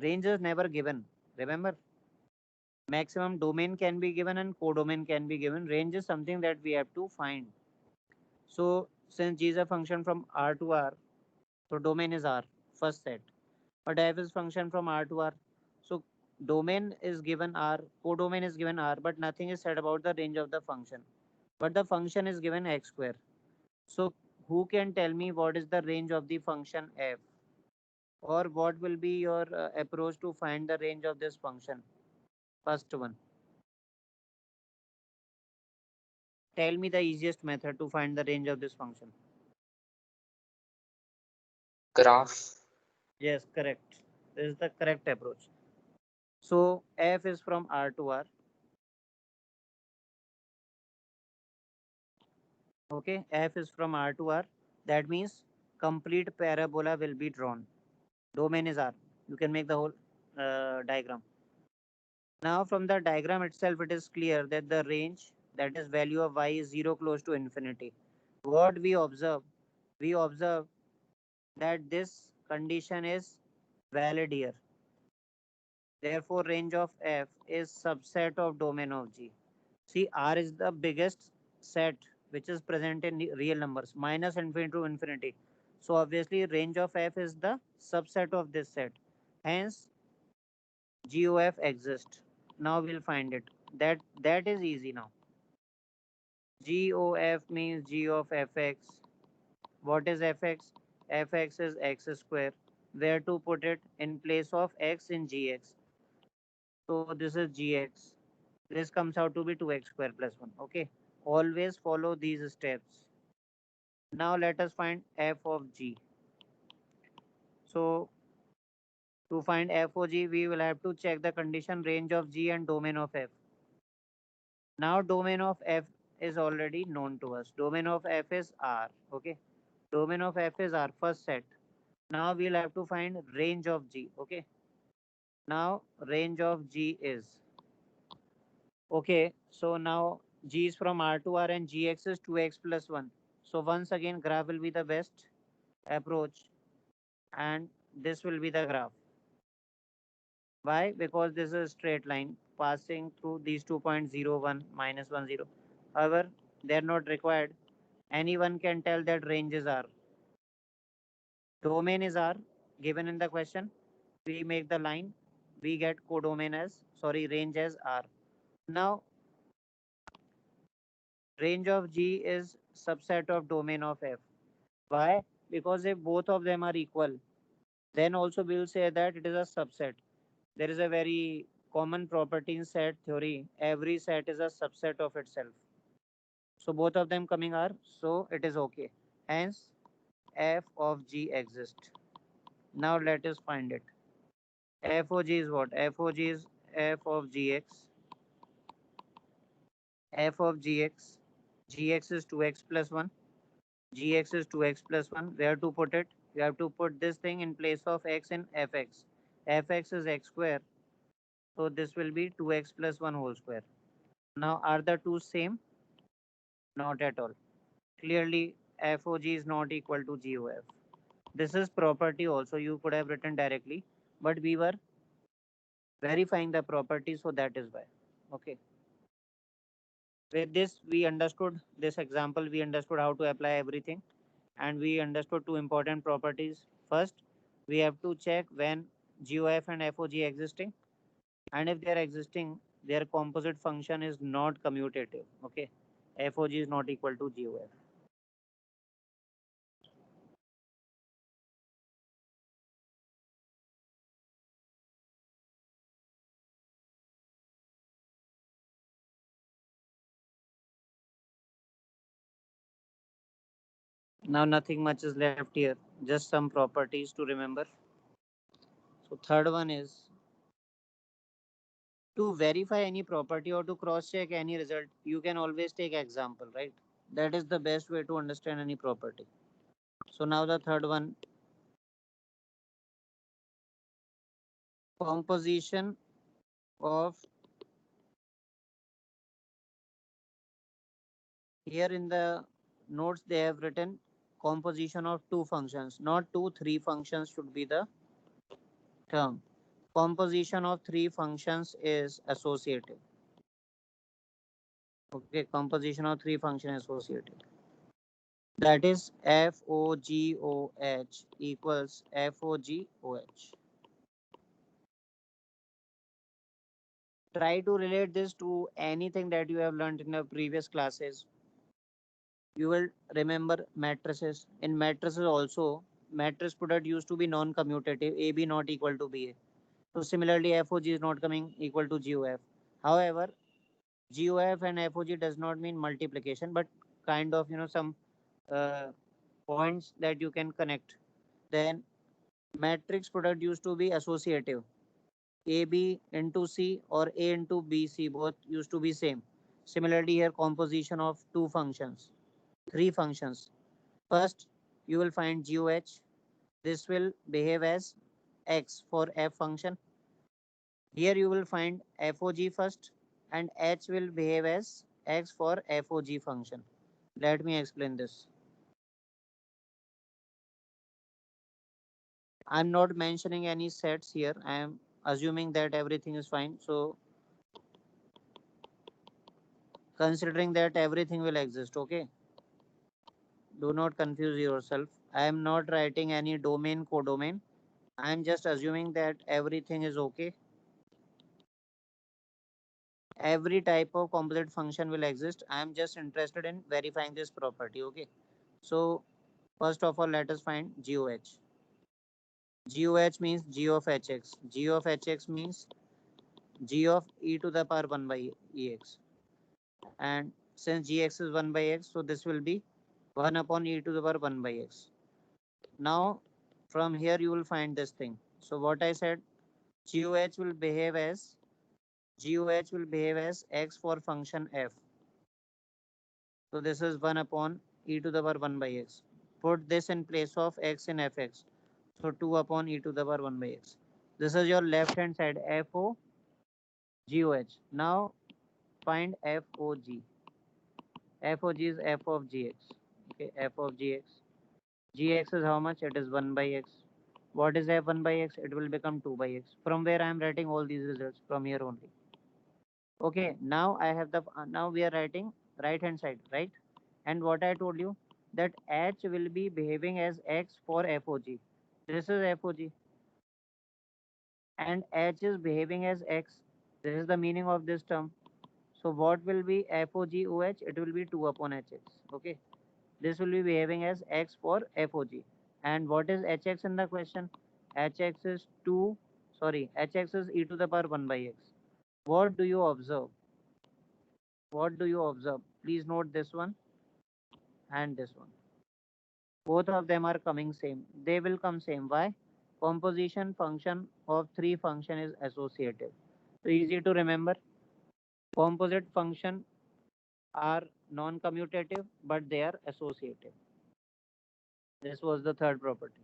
range is never given. Remember, maximum domain can be given and codomain can be given. Range is something that we have to find. So since G is a function from R to R, so domain is R, first set. But f is function from R to R. So domain is given R, codomain is given R, but nothing is said about the range of the function. But the function is given x square. So who can tell me what is the range of the function f? Or what will be your approach to find the range of this function? First one. Tell me the easiest method to find the range of this function. Graph. Yes, correct. This is the correct approach. So f is from R to R. Okay, f is from R to R. That means complete parabola will be drawn. Domain is R. You can make the whole diagram. Now from the diagram itself, it is clear that the range, that is value of y, is 0 close to infinity. What we observe? We observe that this condition is valid here. Therefore, range of F is subset of domain of G. See, R is the biggest set which is present in real numbers, minus infinity to infinity. So obviously, range of F is the subset of this set. Hence, GOF exists. Now we'll find it. That is easy now. GOF means G of Fx. What is Fx? Fx is x square. Where to put it? In place of x in Gx. So this is Gx. This comes out to be 2x square plus 1. Okay. Always follow these steps. Now let us find f of g. So to find f of g, we will have to check the condition range of g and domain of f. Now domain of f is already known to us. Domain of f is R. Okay. Domain of f is our first set. Now we'll have to find range of g. Okay. Now range of g is. Okay. So now g is from R to R and gx is 2x plus 1. So once again graph will be the best approach and this will be the graph. Why? Because this is a straight line passing through these 2.01 minus 10. However, they are not required. Anyone can tell that ranges are. Domain is R given in the question. We make the line. We get codomain as, sorry, range as R. Now, range of G is subset of domain of F. Why? Because if both of them are equal, then also we will say that it is a subset. There is a very common property in set theory. Every set is a subset of itself. So both of them coming are, so it is okay. Hence, f of g exists. Now let us find it. F of g is what? F of g is f of gx. F of gx. Gx is 2x plus 1. Gx is 2x plus 1. Where to put it? You have to put this thing in place of x in fx. Fx is x square. So this will be 2x plus 1 whole square. Now are the two same? Not at all. Clearly, FOG is not equal to GOF. This is property also. You could have written directly, but we were verifying the property, so that is why. Okay. With this, we understood this example. We understood how to apply everything, and we understood two important properties. First, we have to check when GOF and FOG existing, and if they are existing, their composite function is not commutative. Okay. FOG is not equal to GOF. Now nothing much is left here, just some properties to remember. So third one is to verify any property or to cross check any result, you can always take example, right? That is the best way to understand any property. So now the third one, composition of, here in the notes they have written composition of two functions, not two, three functions should be the term. Composition of three functions is associative. Okay, composition of three functions associative. That is FOGOH equals FOGOH. Try to relate this to anything that you have learned in the previous classes. You will remember matrices. In matrices also, matrix product used to be non-commutative, AB not equal to BA. So similarly, FOG is not coming equal to GOF. However, GOF and FOG does not mean multiplication, but kind of, some uh, points that you can connect. Then matrix product used to be associative. AB into C or A into BC both used to be same. Similarly here composition of two functions, three functions. First you will find GOH. This will behave as X for F function. Here you will find FOG first and H will behave as X for FOG function. Let me explain this. I'm not mentioning any sets here. I am assuming that everything is fine. So considering that everything will exist, okay? Do not confuse yourself. I am not writing any domain codomain. I am just assuming that everything is okay. Every type of composite function will exist. I am just interested in verifying this property, okay? So first of all, let us find GOH. GOH means G of Hx. G of Hx means G of e to the power 1 by ex. And since gx is 1 by x, so this will be 1 upon e to the power 1 by x. Now, from here you will find this thing. So what I said, GOH will behave as x for function f. So this is 1 upon e to the power 1 by x. Put this in place of x in fx. So 2 upon e to the power 1 by x. This is your left hand side, FO GOH. Now find FOG. FOG is f of gx. Okay, f of gx. Gx is how much? It is 1 by x. What is f1 by x? It will become 2 by x. From where I am writing all these results? From here only. Okay, now I have the now we are writing right hand side, right? And what I told you that h will be behaving as x for FOG. This is FOG and h is behaving as x. This is the meaning of this term. So what will be FOGOH? It will be 2 upon hx. Okay. This will be behaving as x for FOG. And what is hx in the question? Hx is 2, sorry, hx is e to the power 1 by x. What do you observe? What do you observe? Please note this one and this one. Both of them are coming same. They will come same. Why? Composition function of three function is associative. So easy to remember. Composite function are non-commutative, but they are associative. This was the third property.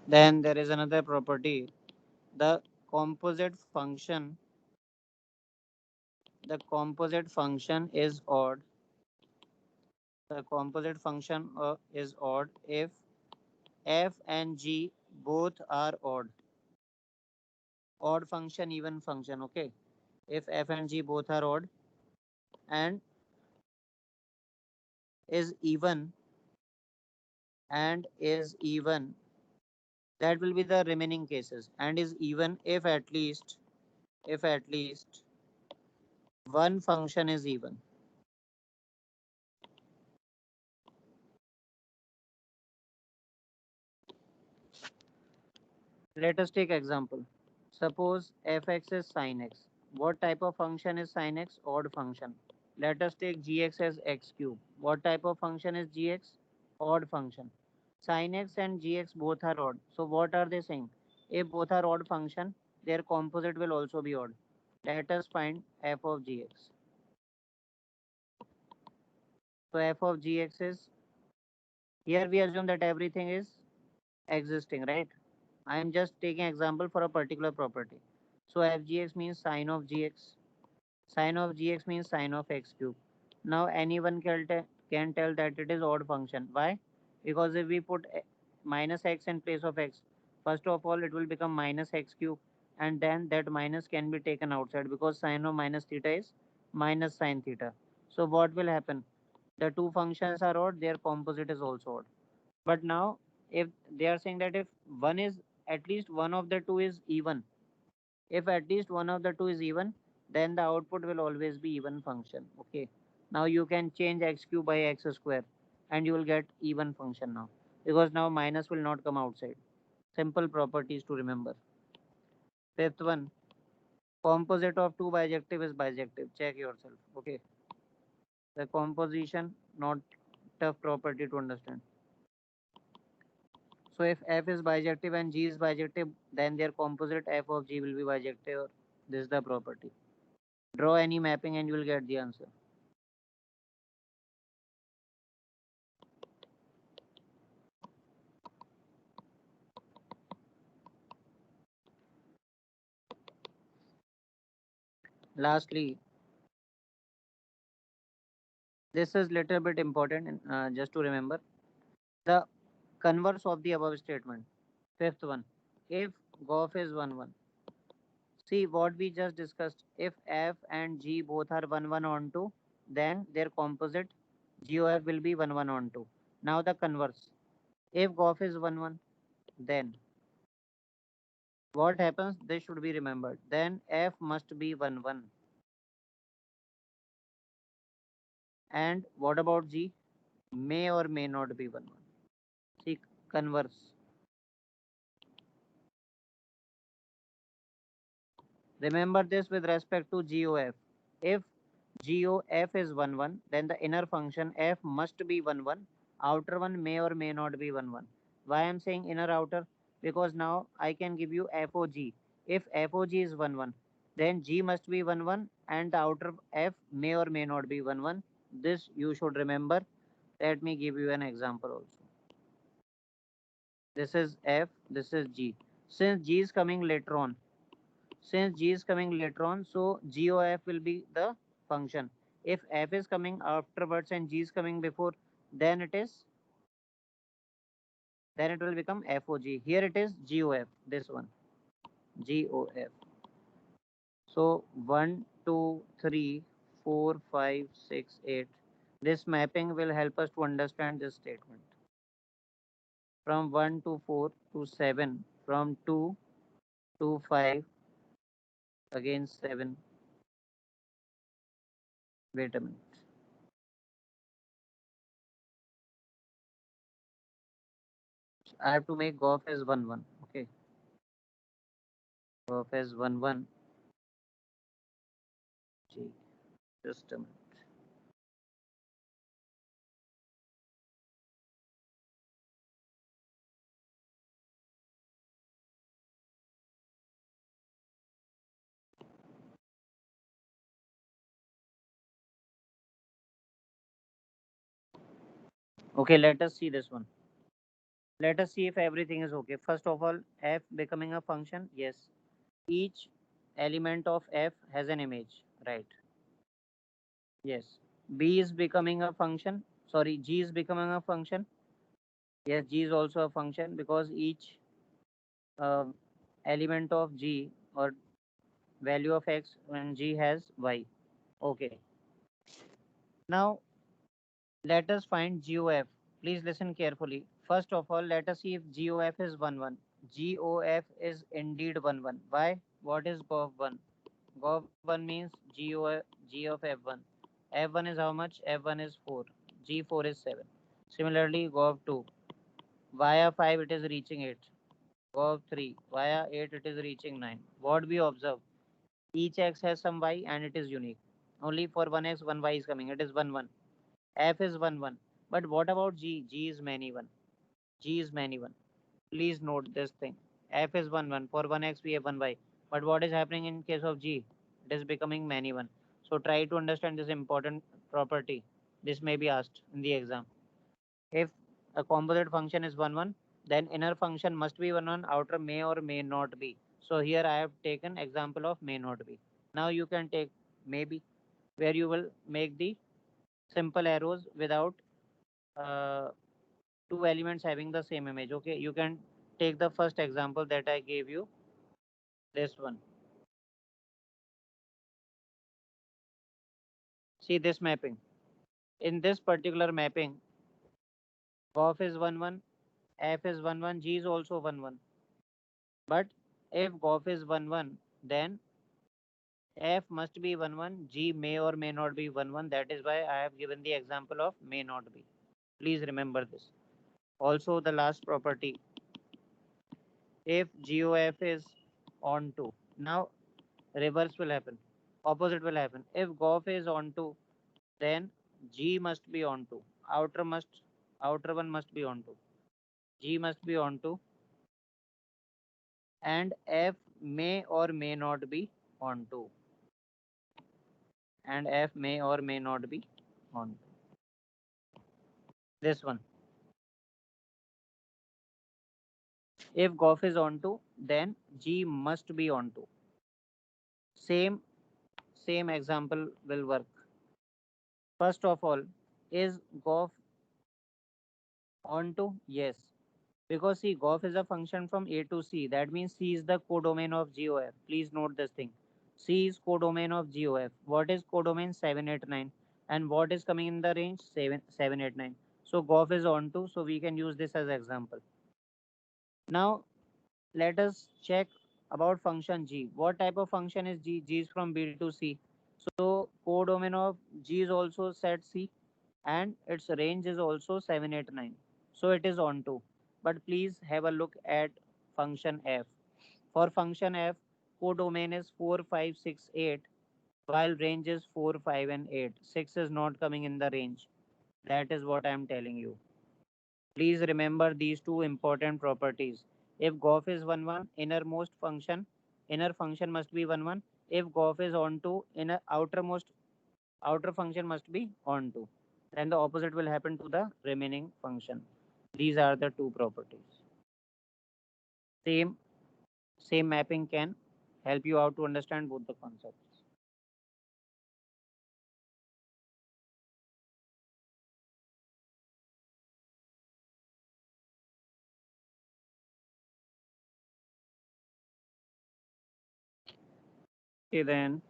Then there is another property. The composite function, the composite function is odd. The composite function is odd if f and g both are odd. Odd function, even function, okay? If f and g both are odd and is even that will be the remaining cases, and is even if at least one function is even. Let us take example. Suppose fx is sin x. What type of function is sin x? Odd function. Let us take gx as x cube. What type of function is gx? Odd function. Sin x and gx both are odd. So what are they saying? If both are odd function, their composite will also be odd. Let us find f of gx. So f of gx is, here we assume that everything is existing, right? I am just taking example for a particular property. So fgx means sine of gx. Sine of gx means sine of x cube. Now anyone can tell that it is odd function. Why? Because if we put minus x in place of x, first of all it will become minus x cube, and then that minus can be taken outside because sine of minus theta is minus sine theta. So what will happen? The two functions are odd, their composite is also odd. But now if they are saying that if one is, at least one of the two is even, if at least one of the two is even, then the output will always be even function. Okay. Now you can change x cube by x square and you will get even function now, because now minus will not come outside. Simple properties to remember. Fifth one, composite of two bijective is bijective. Check yourself. Okay. The composition, not tough property to understand. So if f is bijective and g is bijective, then their composite f of g will be bijective. This is the property. Draw any mapping and you will get the answer. Lastly, this is little bit important just to remember the converse of the above statement. Fifth one, if GOF is 1 1. See what we just discussed. If F and G both are 1 1 on 2, then their composite GOF will be 1 1 on 2. Now the converse. If GOF is 1 1, then what happens? This should be remembered. Then F must be 1 1. And what about G? May or may not be 1 1. See, converse. Remember this with respect to GOF. If GOF is 1 1, then the inner function F must be 1 1. Outer one may or may not be 1 1. Why I am saying inner outer? Because now I can give you FOG. If FOG is 1 1, then G must be 1 1 and the outer F may or may not be 1 1. This you should remember. Let me give you an example also. This is F, this is G. Since G is coming later on, so GOF will be the function. If F is coming afterwards and G is coming before, then it will become FOG. Here it is GOF, this one, GOF. So 1, 2, 3, 4, 5, 6, 8. This mapping will help us to understand this statement. From 1 to 4 to 7, from 2 to 5, again 7. Wait a minute. I have to make GOF as 1 1. Okay. GOF as 1 1. G. Just a minute. Okay, let us see this one. Let us see if everything is okay. First of all, F becoming a function. Yes. Each element of F has an image. Right. Yes. B is becoming a function. Sorry, G is becoming a function. Yes, G is also a function because each uh, element of G or value of X and G has Y. Okay. Now let us find GOF. Please listen carefully. First of all, let us see if GOF is 1 1. GOF is indeed 1 1. Why? What is GOF 1? GOF 1 means G of F1. F1 is how much? F1 is 4. G4 is 7. Similarly, GOF 2. Via 5 it is reaching 8. GOF 3. Via 8 it is reaching 9. What we observe? Each X has some Y and it is unique. Only for one X, one Y is coming. It is 1 1. F is 1 1. But what about G? G is many 1. G is many 1. Please note this thing. F is 1 1. For 1x we have 1y. But what is happening in case of G? It is becoming many 1. So try to understand this important property. This may be asked in the exam. If a composite function is 1 1, then inner function must be 1 1, outer may or may not be. So here I have taken example of may not be. Now you can take maybe, where you will make the simple arrows without uh, two elements having the same image. Okay, you can take the first example that I gave you, this one. See this mapping. In this particular mapping, GOF is 1 1, F is 1 1, G is also 1 1. But if GOF is 1 1, then F must be 1 1, G may or may not be 1 1. That is why I have given the example of may not be. Please remember this. Also, the last property, if GOF is on 2. Now reverse will happen. Opposite will happen. If GOF is on 2, then G must be on 2. Outer one must be on 2. G must be on 2 and F may or may not be on 2. And F may or may not be on 2. This one. If GOF is on 2, then G must be on 2. Same same example will work. First of all, is golf onto? Yes. Because see, golf is a function from A to C. That means C is the codomain of GOF. Please note this thing. C is codomain of GOF. What is codomain? 789. And what is coming in the range? 789. So golf is onto. So we can use this as example. Now let us check about function G. What type of function is G? G is from B to C. So codomain of G is also set C and its range is also 789. So it is onto. But please have a look at function f. For function f, codomain is 4, 5, 6, 8, while range is 4, 5, and 8. 6 is not coming in the range. That is what I am telling you. Please remember these two important properties. If golf is 1, 1, inner function must be 1, 1. If golf is onto, outer function must be onto. Then the opposite will happen to the remaining function. These are the two properties. Same same mapping can help you out to understand both the concepts. Okay, then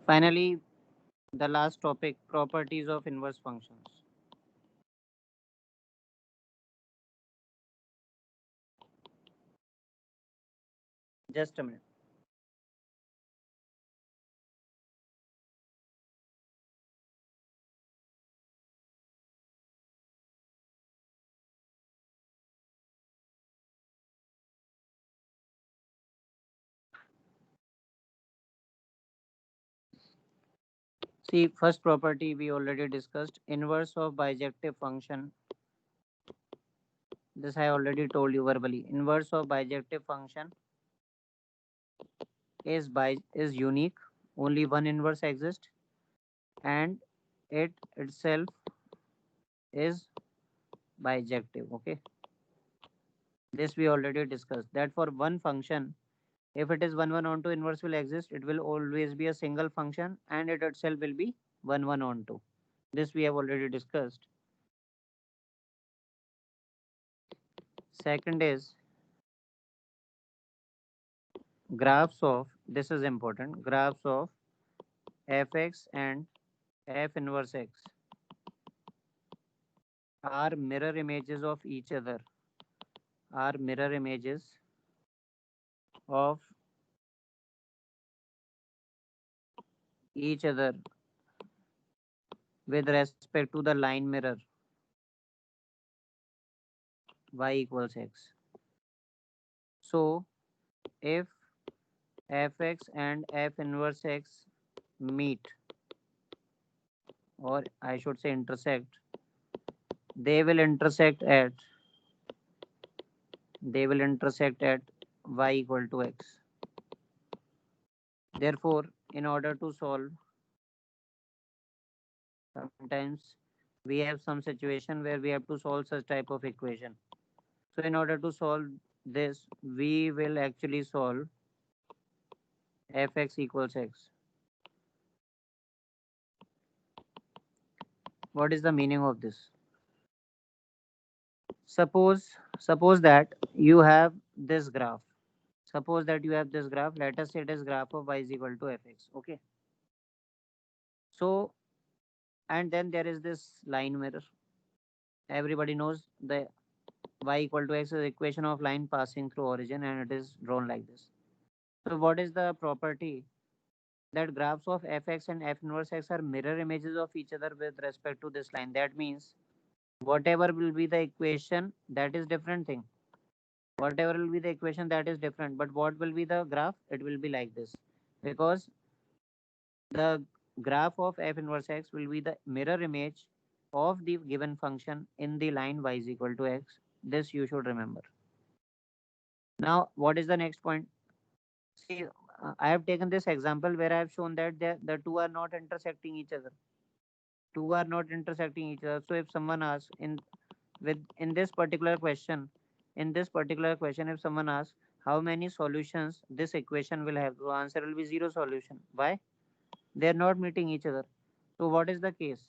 finally the last topic, properties of inverse functions. Just a minute. See, first property we already discussed, inverse of bijective function. This I already told you verbally. Inverse of bijective function is unique. Only one inverse exists, and it itself is bijective. Okay, this we already discussed. That for one function, if it is 1, 1 onto, inverse will exist. It will always be a single function, and it itself will be 1, 1 onto. This we have already discussed. Second is graphs of, this is important, graphs of fx and f inverse x are mirror images of each other, are mirror images of each other with respect to the line mirror y equals x. So if fx and f inverse x meet, or I should say intersect, they will intersect at y equal to x. Therefore, in order to solve, sometimes we have some situation where we have to solve such type of equation. So in order to solve this, we will actually solve fx equals x. What is the meaning of this? Suppose that you have this graph. Suppose that you have this graph. Let us say it is graph of y is equal to fx. Okay. So and then there is this line mirror. Everybody knows the y equal to x is equation of line passing through origin, and it is drawn like this. So what is the property? That graphs of fx and f inverse x are mirror images of each other with respect to this line. That means whatever will be the equation, that is different thing. Whatever will be the equation, that is different. But what will be the graph? It will be like this. Because the graph of f inverse x will be the mirror image of the given function in the line y is equal to x. This you should remember. Now, what is the next point? See, I have taken this example where I have shown that the two are not intersecting each other. Two are not intersecting each other. So if someone asks in this particular question, if someone asks how many solutions this equation will have, the answer will be zero solution. Why? They are not meeting each other. So what is the case?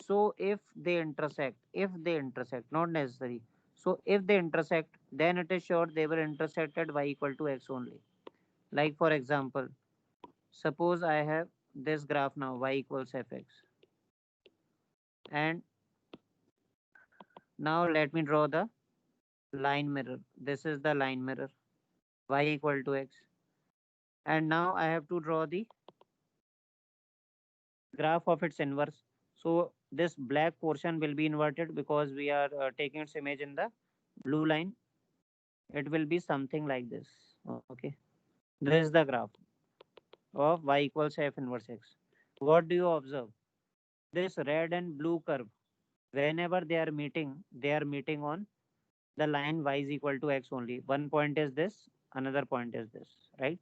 So if they intersect, not necessary. So if they intersect, then it is sure they will intersect at y equal to x only. Like for example, suppose I have this graph now, y equals fx, and now let me draw the line mirror. This is the line mirror, y equal to x, and now I have to draw the graph of its inverse. So this black portion will be inverted because we are taking its image in the blue line. It will be something like this. Okay, this is the graph of y equals f inverse x. What do you observe? This red and blue curve, whenever they are meeting on the line y is equal to x only. One point is this, another point is this, right?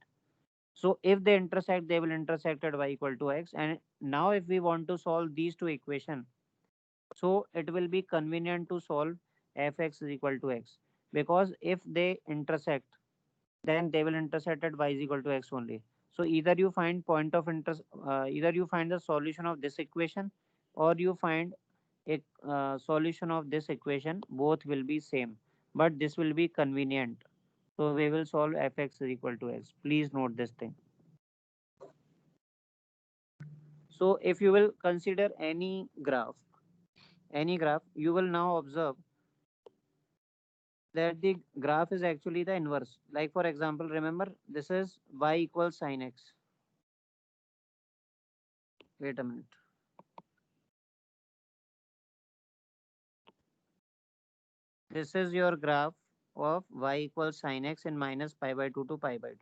So if they intersect, they will intersect at y equal to x. And now if we want to solve these two equations, so it will be convenient to solve fx is equal to x, because if they intersect, then they will intersect at y is equal to x only. So either you find the solution of this equation, or you find a solution of this equation. Both will be same, but this will be convenient. So we will solve fx is equal to x. Please note this thing. So if you will consider any graph, you will now observe that the graph is actually the inverse. Like for example, remember this is y equals sine x. Wait a minute. This is your graph of y equals sine x in minus pi by 2 to pi by 2.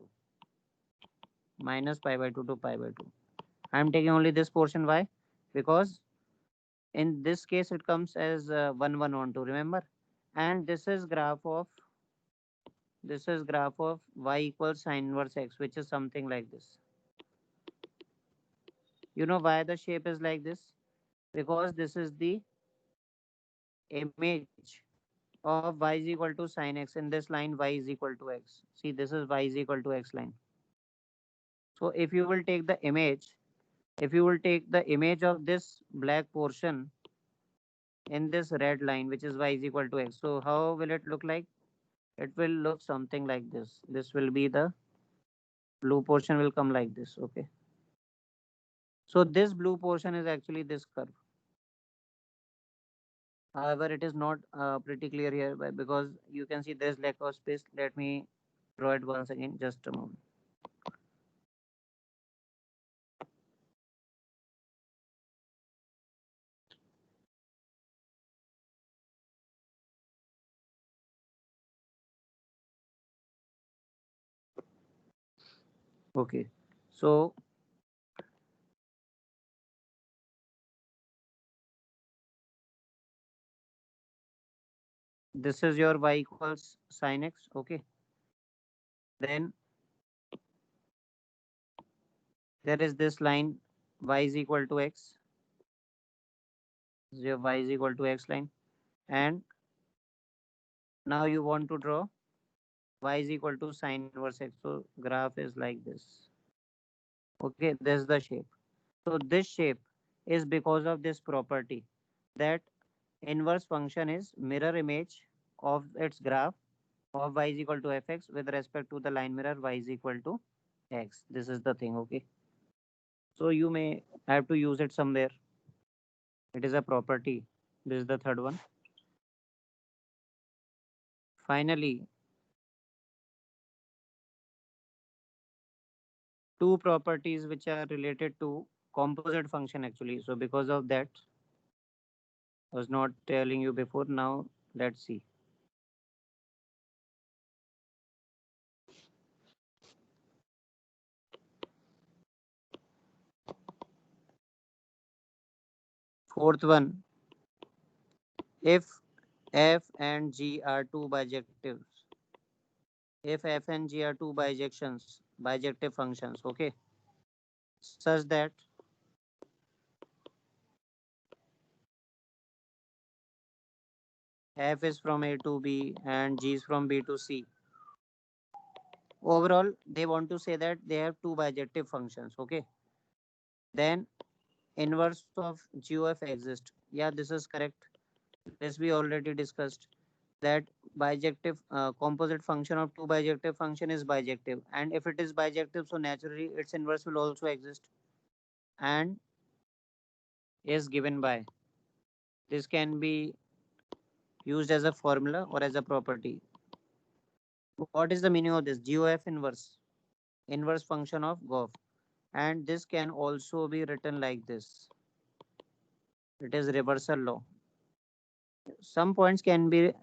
Minus pi by 2 to pi by 2. I am taking only this portion. Why? Because in this case it comes as 1 1 on 2. Remember? And this is graph of y equals sine inverse x, which is something like this. You know why the shape is like this? Because this is the image of y is equal to sine x. In this line, y is equal to x. See, this is y is equal to x line. So if you will take the image of this black portion in this red line, which is y is equal to x. So how will it look like? It will look something like this. This will be the blue portion will come like this. Okay. So this blue portion is actually this curve. However, it is not pretty clear here because you can see there is lack of space. Let me draw it once again. Just a moment. Okay. So this is your y equals sine x. Okay. Then there is this line y is equal to x. This is your y is equal to x line. And now you want to draw y is equal to sine inverse x. So graph is like this. Okay, this is the shape. So this shape is because of this property that inverse function is mirror image of its graph of y is equal to fx with respect to the line mirror y is equal to x. This is the thing. Okay. So you may have to use it somewhere. It is a property. This is the third one. Finally, two properties which are related to composite function actually. So because of that, I was not telling you before. Now let's see. Fourth one, if f and g are two bijectives, if f and g are two bijective functions, okay, such that F is from A to B and G is from B to C. Overall, they want to say that they have two bijective functions. Okay. Then inverse of G of F exists. Yeah, this is correct. This we already discussed that bijective composite function of two bijective function is bijective, and if it is bijective, so naturally its inverse will also exist and is given by. This can be used as a formula or as a property. What is the meaning of this? GOF inverse, inverse function of GOF, and this can also be written like this. It is reversal law. Some points can be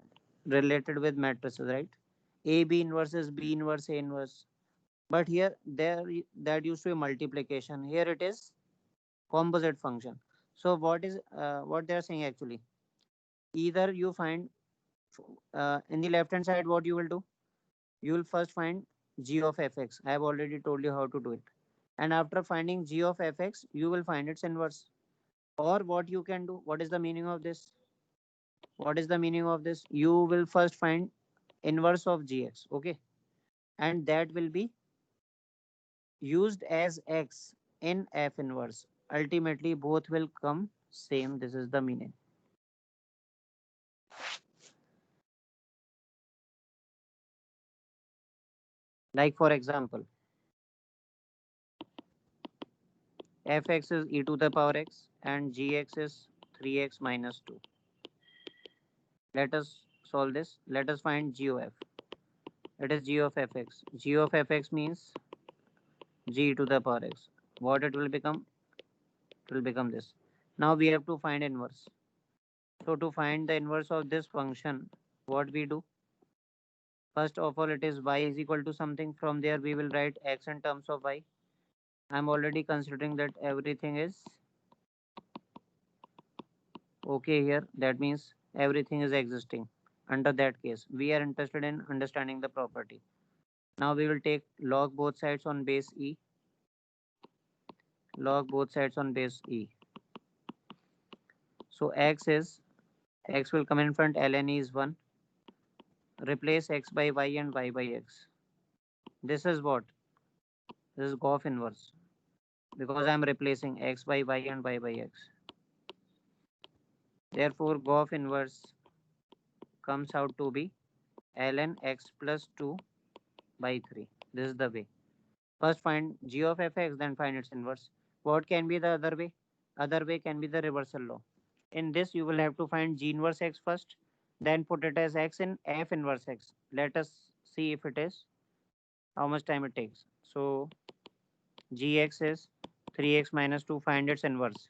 related with matrices, right? A B inverse is B inverse A inverse. But here that used to be multiplication. Here it is composite function. So what they are saying actually? Either you find in the left hand side what you will do? You will first find g of fx. I have already told you how to do it. And after finding g of fx, you will find its inverse. Or what you can do? What is the meaning of this? What is the meaning of this? You will first find inverse of gx. Okay, and that will be used as x in f inverse. Ultimately, both will come same. This is the meaning. Like for example, fx is e to the power x and gx is 3x minus 2. Let us solve this. Let us find g of f. It is g of fx. G of fx means g to the power x. What it will become? It will become this. Now we have to find inverse. So to find the inverse of this function, what we do? First of all, it is y is equal to something. From there, we will write x in terms of y. I'm already considering that everything is okay here. That means everything is existing. Under that case, we are interested in understanding the property. Now we will take log both sides on base e. Log both sides on base e. So x will come in front. Ln e is 1. Replace x by y and y by x. This is what? This is Goff inverse because I am replacing x by y and y by x. Therefore, Goff inverse comes out to be ln x plus 2 by 3. This is the way. First find g of fx, then find its inverse. What can be the other way? Other way can be the reversal law. In this, you will have to find g inverse x first, then put it as x in f inverse x. Let us see if it is, how much time it takes. So, gx is 3x minus 2, find its inverse.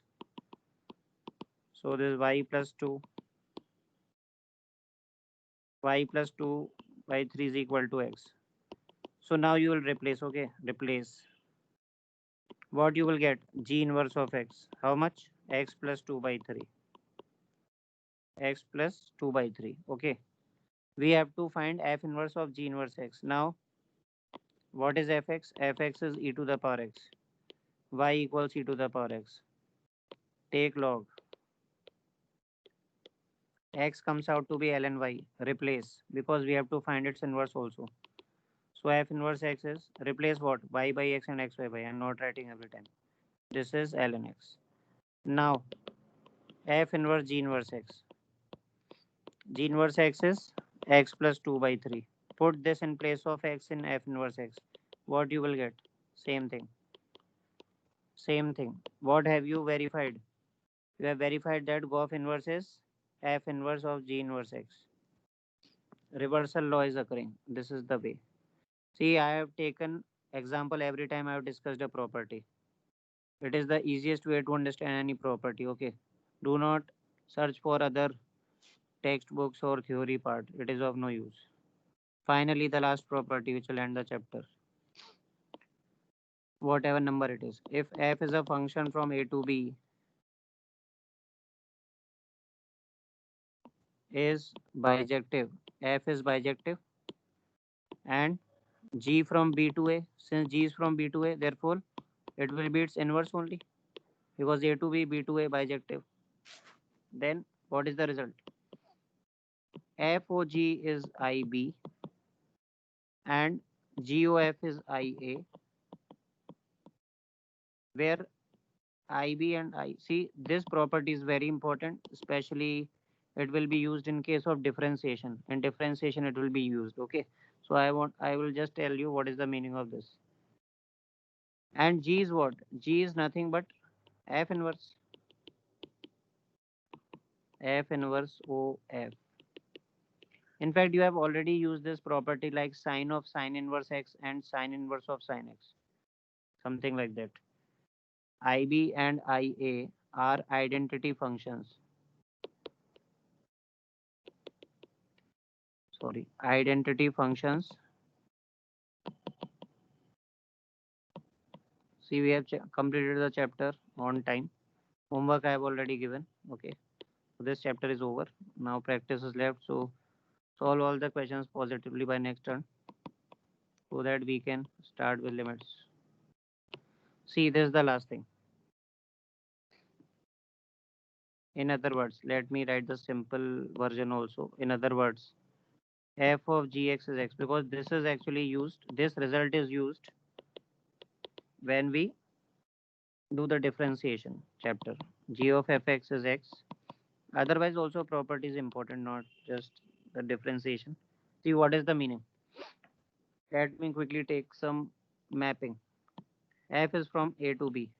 So, this is y plus 2, y plus 2 by 3 is equal to x. So, now you will replace, okay, replace. What you will get? G inverse of x. How much? X plus 2 by 3. X plus 2 by 3. Okay. We have to find f inverse of g inverse x. Now, what is fx? Fx is e to the power x. Y equals e to the power x. Take log. X comes out to be ln y. Replace because we have to find its inverse also. So f inverse x is replace what? Y by x and x by y. I'm not writing every time. This is ln x. Now, f inverse g inverse x. G inverse x is x plus 2 by 3. Put this in place of x in f inverse x. What you will get? Same thing. Same thing. What have you verified? You have verified that Goff inverse is f inverse of g inverse x. Reversal law is occurring. This is the way. See, I have taken example every time I have discussed a property. It is the easiest way to understand any property. Okay. Do not search for other textbooks or theory part. It is of no use. Finally, the last property which will end the chapter. Whatever number it is. If f is a function from a to b is bijective, f is bijective, and g from b to a, since g is from b to a, therefore it will be its inverse only because a to b, b to a bijective. Then what is the result? FOG is IB and GOF is IA, where IB and I see this property is very important, especially it will be used in case of differentiation. In differentiation, it will be used. Okay, so I will just tell you what is the meaning of this. And G is what? G is nothing but F inverse. F inverse OF. In fact, you have already used this property like sine of sine inverse x and sine inverse of sine x, something like that. IB and IA are identity functions. Sorry, identity functions. See, we have completed the chapter on time. Homework I have already given. Okay, so this chapter is over. Now practice is left. So solve all the questions positively by next turn so that we can start with limits. See, this is the last thing. In other words, let me write the simple version also. In other words, f of gx is x, because this is actually used, this result is used when we do the differentiation chapter. G of fx is x. Otherwise also property is important, not just the differentiation. See, what is the meaning? Let me quickly take some mapping. F is from A to B.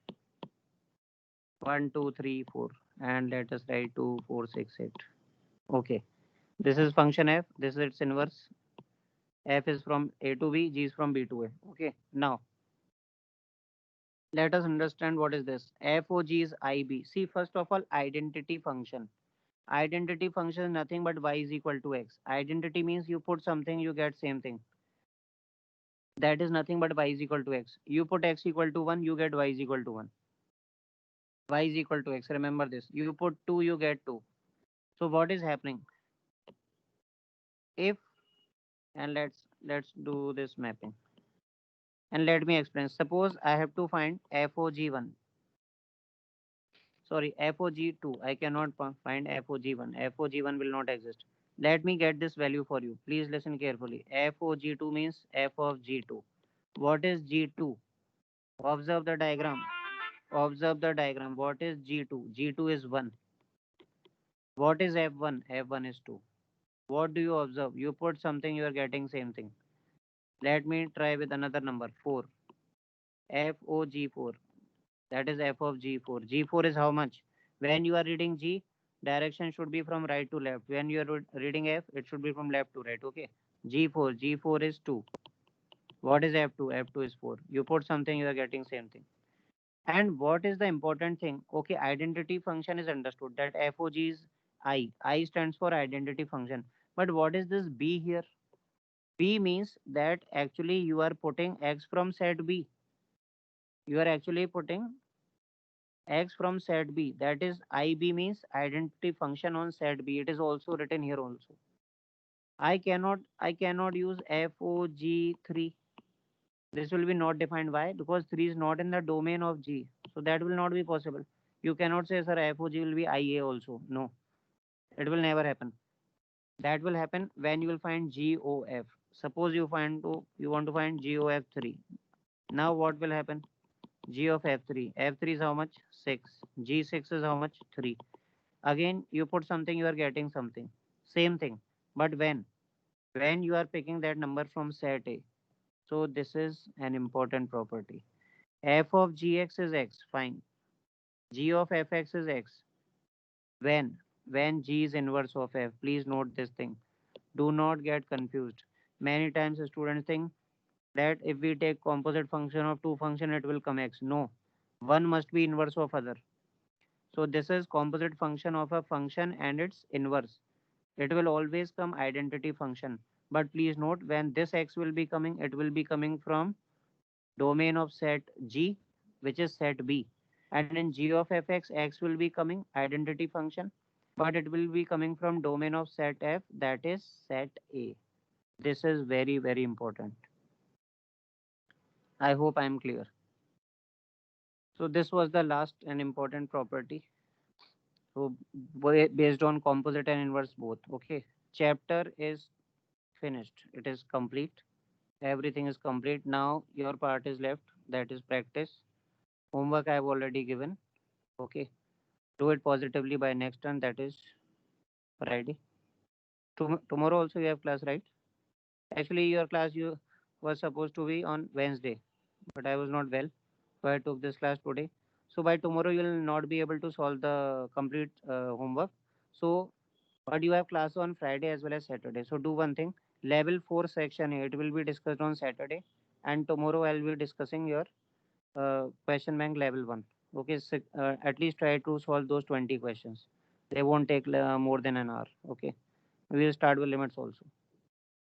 1, 2, 3, 4. And let us write 2, 4, 6, 8. Okay. This is function f. This is its inverse. F is from A to B. G is from B to A. Okay. Now, let us understand what is this. FOG is IB. See, first of all, identity function. Identity function is nothing but y is equal to x. Identity means you put something, you get same thing. That is nothing but y is equal to x. You put x equal to 1, you get y is equal to 1. Y is equal to x. Remember this. You put 2, you get 2. So what is happening? If, and let's do this mapping. And let me explain. Suppose I have to find FOG1. Sorry, FOG2. I cannot find FOG1. FOG1 will not exist. Let me get this value for you. Please listen carefully. FOG2 means f of G2. What is G2? Observe the diagram. Observe the diagram. What is G2? G2 is 1. What is F1? F1 is 2. What do you observe? You put something, you are getting same thing. Let me try with another number. 4. FOG4. That is f of G4. G4 is how much? When you are reading G, direction should be from right to left. When you are reading F, it should be from left to right. Okay. G4. G4 is 2. What is F2? F2 is 4. You put something, you are getting same thing. And what is the important thing? Okay, identity function is understood. That FOG is I. I stands for identity function. But what is this B here? B means that actually you are putting X from set B. You are actually putting X from set B. That is IB means identity function on set B. It is also written here also. I cannot use FOG3. This will be not defined. Why? Because 3 is not in the domain of G. So that will not be possible. You cannot say, sir, FOG will be IA also. No, it will never happen. That will happen when you will find GOF. Suppose you want to find GOF3. Now what will happen? G of F3. F3 is how much? 6. G6 is how much? 3. Again, you put something, you are getting something. Same thing. But when? When you are picking that number from set A. So this is an important property. F of Gx is x. Fine. G of Fx is x. When? When G is inverse of F. Please note this thing. Do not get confused. Many times students think that if we take composite function of two function, it will come x. No. One must be inverse of other. So this is composite function of a function and its inverse. It will always come identity function. But please note, when this x will be coming, it will be coming from domain of set G, which is set B. And in G of fx, x will be coming identity function, but it will be coming from domain of set F, that is set A. This is very, very important. I hope I am clear. So this was the last and important property. So based on composite and inverse both. Okay. Chapter is finished. It is complete. Everything is complete. Now your part is left. That is practice. Homework I have already given. Okay. Do it positively by next turn. That is Friday. Tomorrow also you have class, right? Actually, your class you was supposed to be on Wednesday, but I was not well, so I took this class today. So by tomorrow you will not be able to solve the complete homework. So but you have class on Friday as well as Saturday. So do one thing. Level 4 section 8 will be discussed on Saturday, and tomorrow I'll be discussing your question bank level 1. Okay, so, at least try to solve those 20 questions. They won't take more than an hour. Okay, we will start with limits also.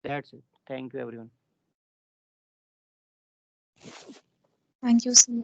That's it. Thank you, everyone. Thank you, sir.